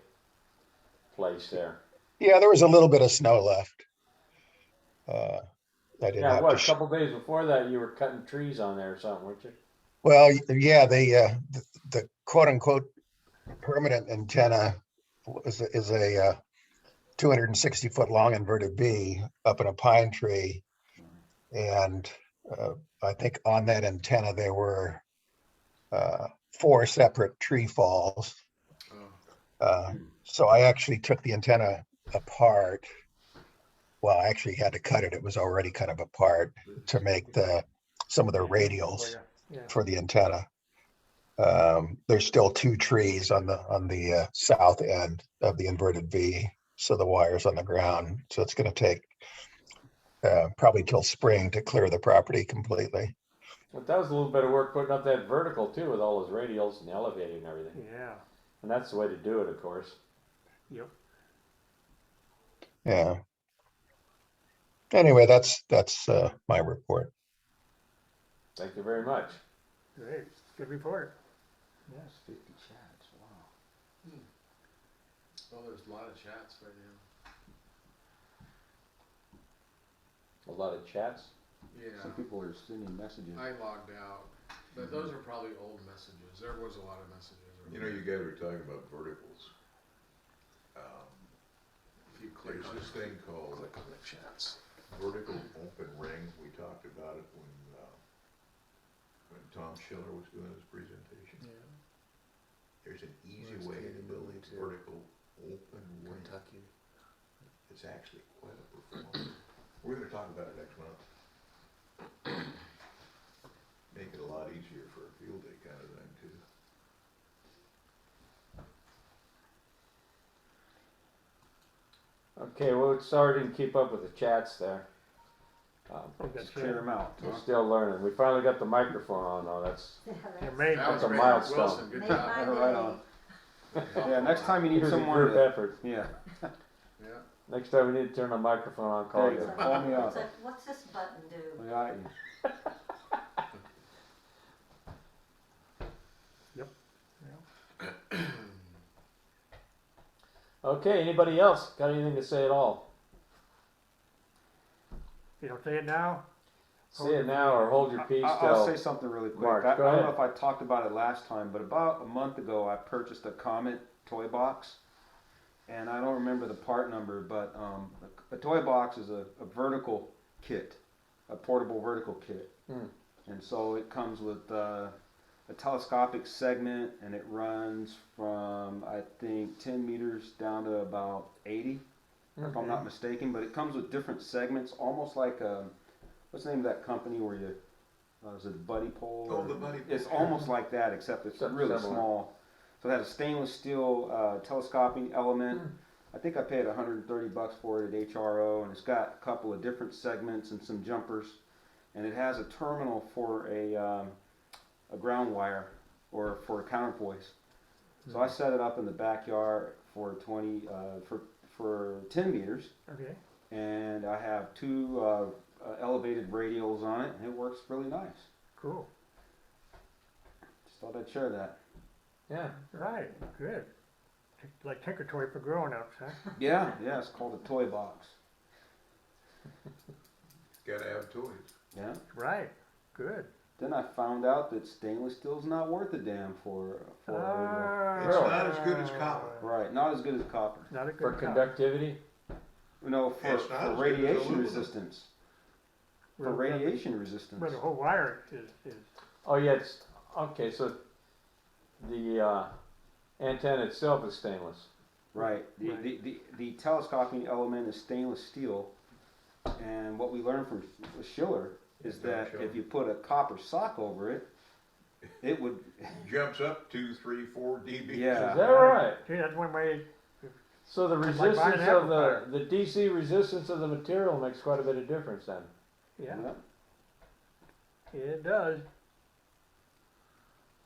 place there. Yeah, there was a little bit of snow left. I didn't Yeah, have what? to. A couple days before that, you were cutting trees on there or something, weren't you? Well, yeah, the quote unquote permanent antenna is a 260 foot long inverted V up in a pine tree, and I think on that antenna there were 4 separate tree falls. So I actually took the antenna apart. Well, I actually had to cut it. It was already kind of apart to make some of the radials for the antenna. There's still 2 trees on the south end of the inverted V, so the wire's on the ground. So it's going to take probably till spring to clear the property completely. But that was a little bit of work putting up that vertical too with all those radials and elevating and everything. Yeah. And that's the way to do it, of course. Yep. Yeah. Anyway, that's my report. Thank you very much. Great. Good report. Yes, 50 chats. Wow. Well, there's a lot of chats right now. A lot of chats. Yeah. Some people are sending messages. I logged out, but those are probably old messages. There was a lot of messages. You know, you guys were talking about verticals. If you click There's on this thing called click on the chats. vertical open ring. We talked about it when Tom Schiller was doing his presentation. Yeah. There's an easy Where's way to Katie build moving a to? vertical open ring. Kentucky. It's actually quite a performance. We're gonna talk about it next month. Make it a lot easier for a field day kind of thing too. Okay, well, it's sorry didn't keep up with the chats there. Just clear them out. We're still learning. We finally got the microphone on though. That's That was a great. milestone. Wilson, good job. Yeah, right on. Yeah, next time you need It was a someone group to, effort. yeah. Yeah. Next time we need to turn the microphone on, call There you you. go. Call me up. It's like, what's this button do? I got you. Okay, anybody else got anything to say at all? You don't say it now? Say it now or hold your peace I'll till say something really quick. March. I Go don't know ahead. if I talked about it last time, but about a month ago, I purchased a Comet toy box. And I don't remember the part number, but a toy box is a vertical kit, a portable vertical kit. And so it comes with a telescopic segment, and it runs from, I think, 10 meters down to about 80, if I'm not mistaken. But it comes with different segments, almost like, what's the name of that company where you, is it Buddy Pole? Oh, the Buddy Pole. It's almost like that, except it's Something really similar. small. So it has a stainless steel telescoping element. I think I paid $130 for it at HRO, and it's got a couple of different segments and some jumpers. And it has a terminal for a ground wire or for a counterpoise. So I set it up in the backyard for 10 meters. Okay. And I have two elevated radials on it, and it works really nice. Cool. Just thought I'd share that. Yeah. Right. Good. Like Tinker Toy for grown-ups, huh? Yeah, it's called a toy box. Gotta have toys. Yeah. Right. Good. Then I found out that stainless steel's not worth a damn for a radio. It's not as good as copper. Right, not as good as copper. Not a good For copper. conductivity? No, It's not for as good as radiation aluminum. resistance. For Well, radiation resistance. But the whole wire is Oh yeah, it's okay. So the antenna itself is stainless. Right. The telescoping element is stainless steel. And what we learned from Schiller is that if you put a copper sock over it, it would Jumps up 2, 3, 4 dB. Yeah. Is that right? See, that's one way. So the It's like buying resistance an of amplifier. the DC resistance of the material makes quite a bit of difference then. Yeah. Yeah. It does.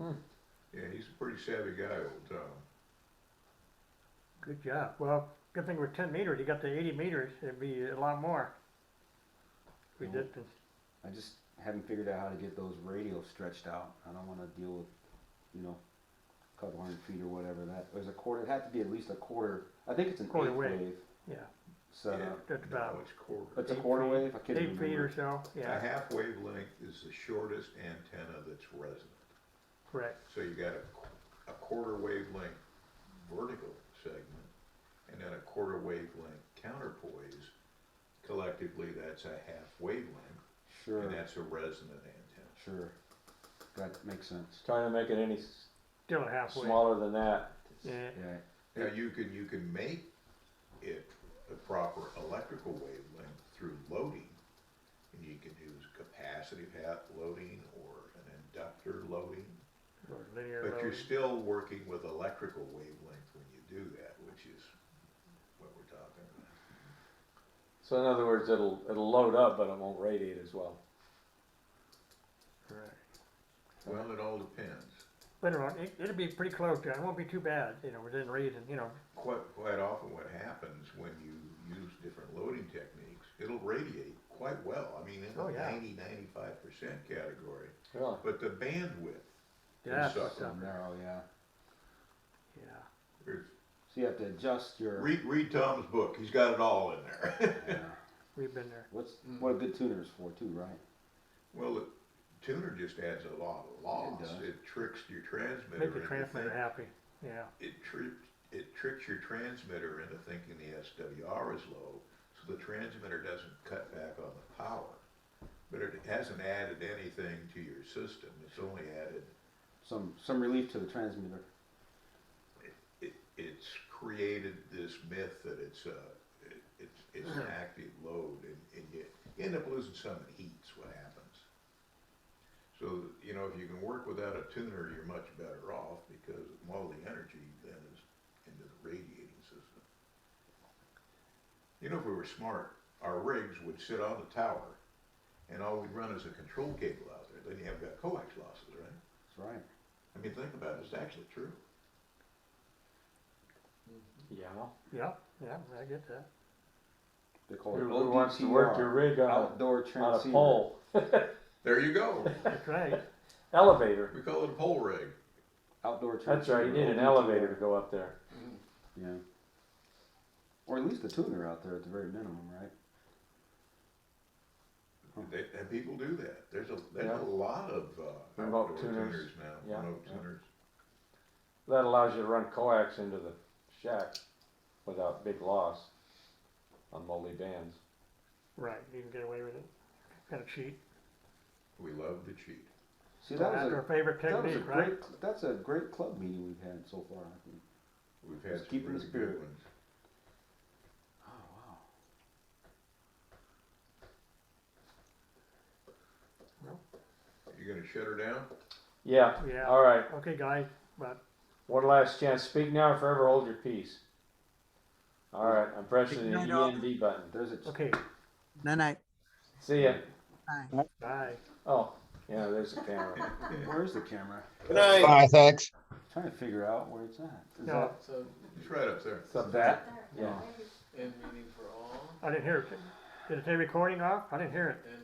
Yeah, he's a pretty savvy guy, old Tom. Good job. Well, good thing with 10 meters, you got the 80 meters, it'd be a lot more resistance. I just haven't figured out how to get those radios stretched out. I don't want to deal with, a couple hundred feet or whatever. There's a quarter. It had to be at least a quarter. I think it's an Quarter eighth wave. wave Yeah. set Yeah. up. That's about It's quarter. It's a 8 quarter feet. wave. I can't 8 feet remember. or so. A Yeah. half wavelength is the shortest antenna that's resonant. Correct. So you got a quarter wavelength vertical segment and then a quarter wavelength counterpoise. Collectively, that's a half wavelength. Sure. And that's a resonant antenna. Sure. That makes sense. Trying to make it any Still halfway. smaller than that. Yeah. Yeah. Now you can make it a proper electrical wavelength through loading. And you can use capacitive loading or an inductor loading. Or linear But you're load. still working with electrical wavelength when you do that, which is what we're talking about. So So in other words, it'll load up, but it won't radiate as well. Correct. Well, it all depends. But it'll be pretty close to it. It won't be too bad, within reason, Quite often what happens when you use different loading techniques, it'll radiate quite well. I mean, in the 90-95% category. Really? But the bandwidth Yeah. can suffer. Narrow, yeah. Yeah. There's- So you have to adjust your. Read Tom's book. He's got it all in there. Yeah. We've been there. What a good tuner is for too, right? Well, the tuner just adds a lot of loss. It tricks your transmitter. Make the into transmitter happy. Yeah. It tricks your transmitter into thinking the SWR is low, so the transmitter doesn't cut back on the power. But it hasn't added anything to your system. It's only added Some relief to the transmitter. it's created this myth that it's an active load, and you end up losing some in heat's what happens. So, if you can work without a tuner, you're much better off, because all the energy then is into the radiating system. If we were smart, our rigs would sit on the tower, and all we'd run is a control cable out there. Then you have got coax losses, right? That's right. I mean, think about it, it's actually true. Yeah. Yeah, I get that. They call it Who wants to work your rig on outdoor on a transceiver. pole? There you go. That's right. Elevator. We call it a pole rig. Outdoor transceiver. That's right. You need an elevator to go up there. Yeah. Or at least a tuner out there at the very minimum, right? And people do that. There's a Yeah. lot of Remote outdoor tuners. now. Yeah. Remote Yeah. tuners. That allows you to run coax into the shack without big loss on moldy bands. Right. You can get away with it. Kind of cheat. We love the cheat. See, That's our favorite technique, right? That's a great club meeting we've had so far. I think. We've had Just some keeping the really spirit. good ones. Oh wow. You gonna shut her down? Yeah. Yeah. All right. Okay, guys. But One last chance. Speak now or forever hold your peace. All right. I'm pressing the Night, all. END button. There's a. okay. Night. See ya. Bye. Bye. Oh, yeah, there's the camera. Where's the camera? Good night. Bye, thanks. Trying to figure out where it's at. Is No. So, It's right up there. It's up that? Yeah. end meeting for all. I didn't hear it. Did it say recording off? I didn't hear it. End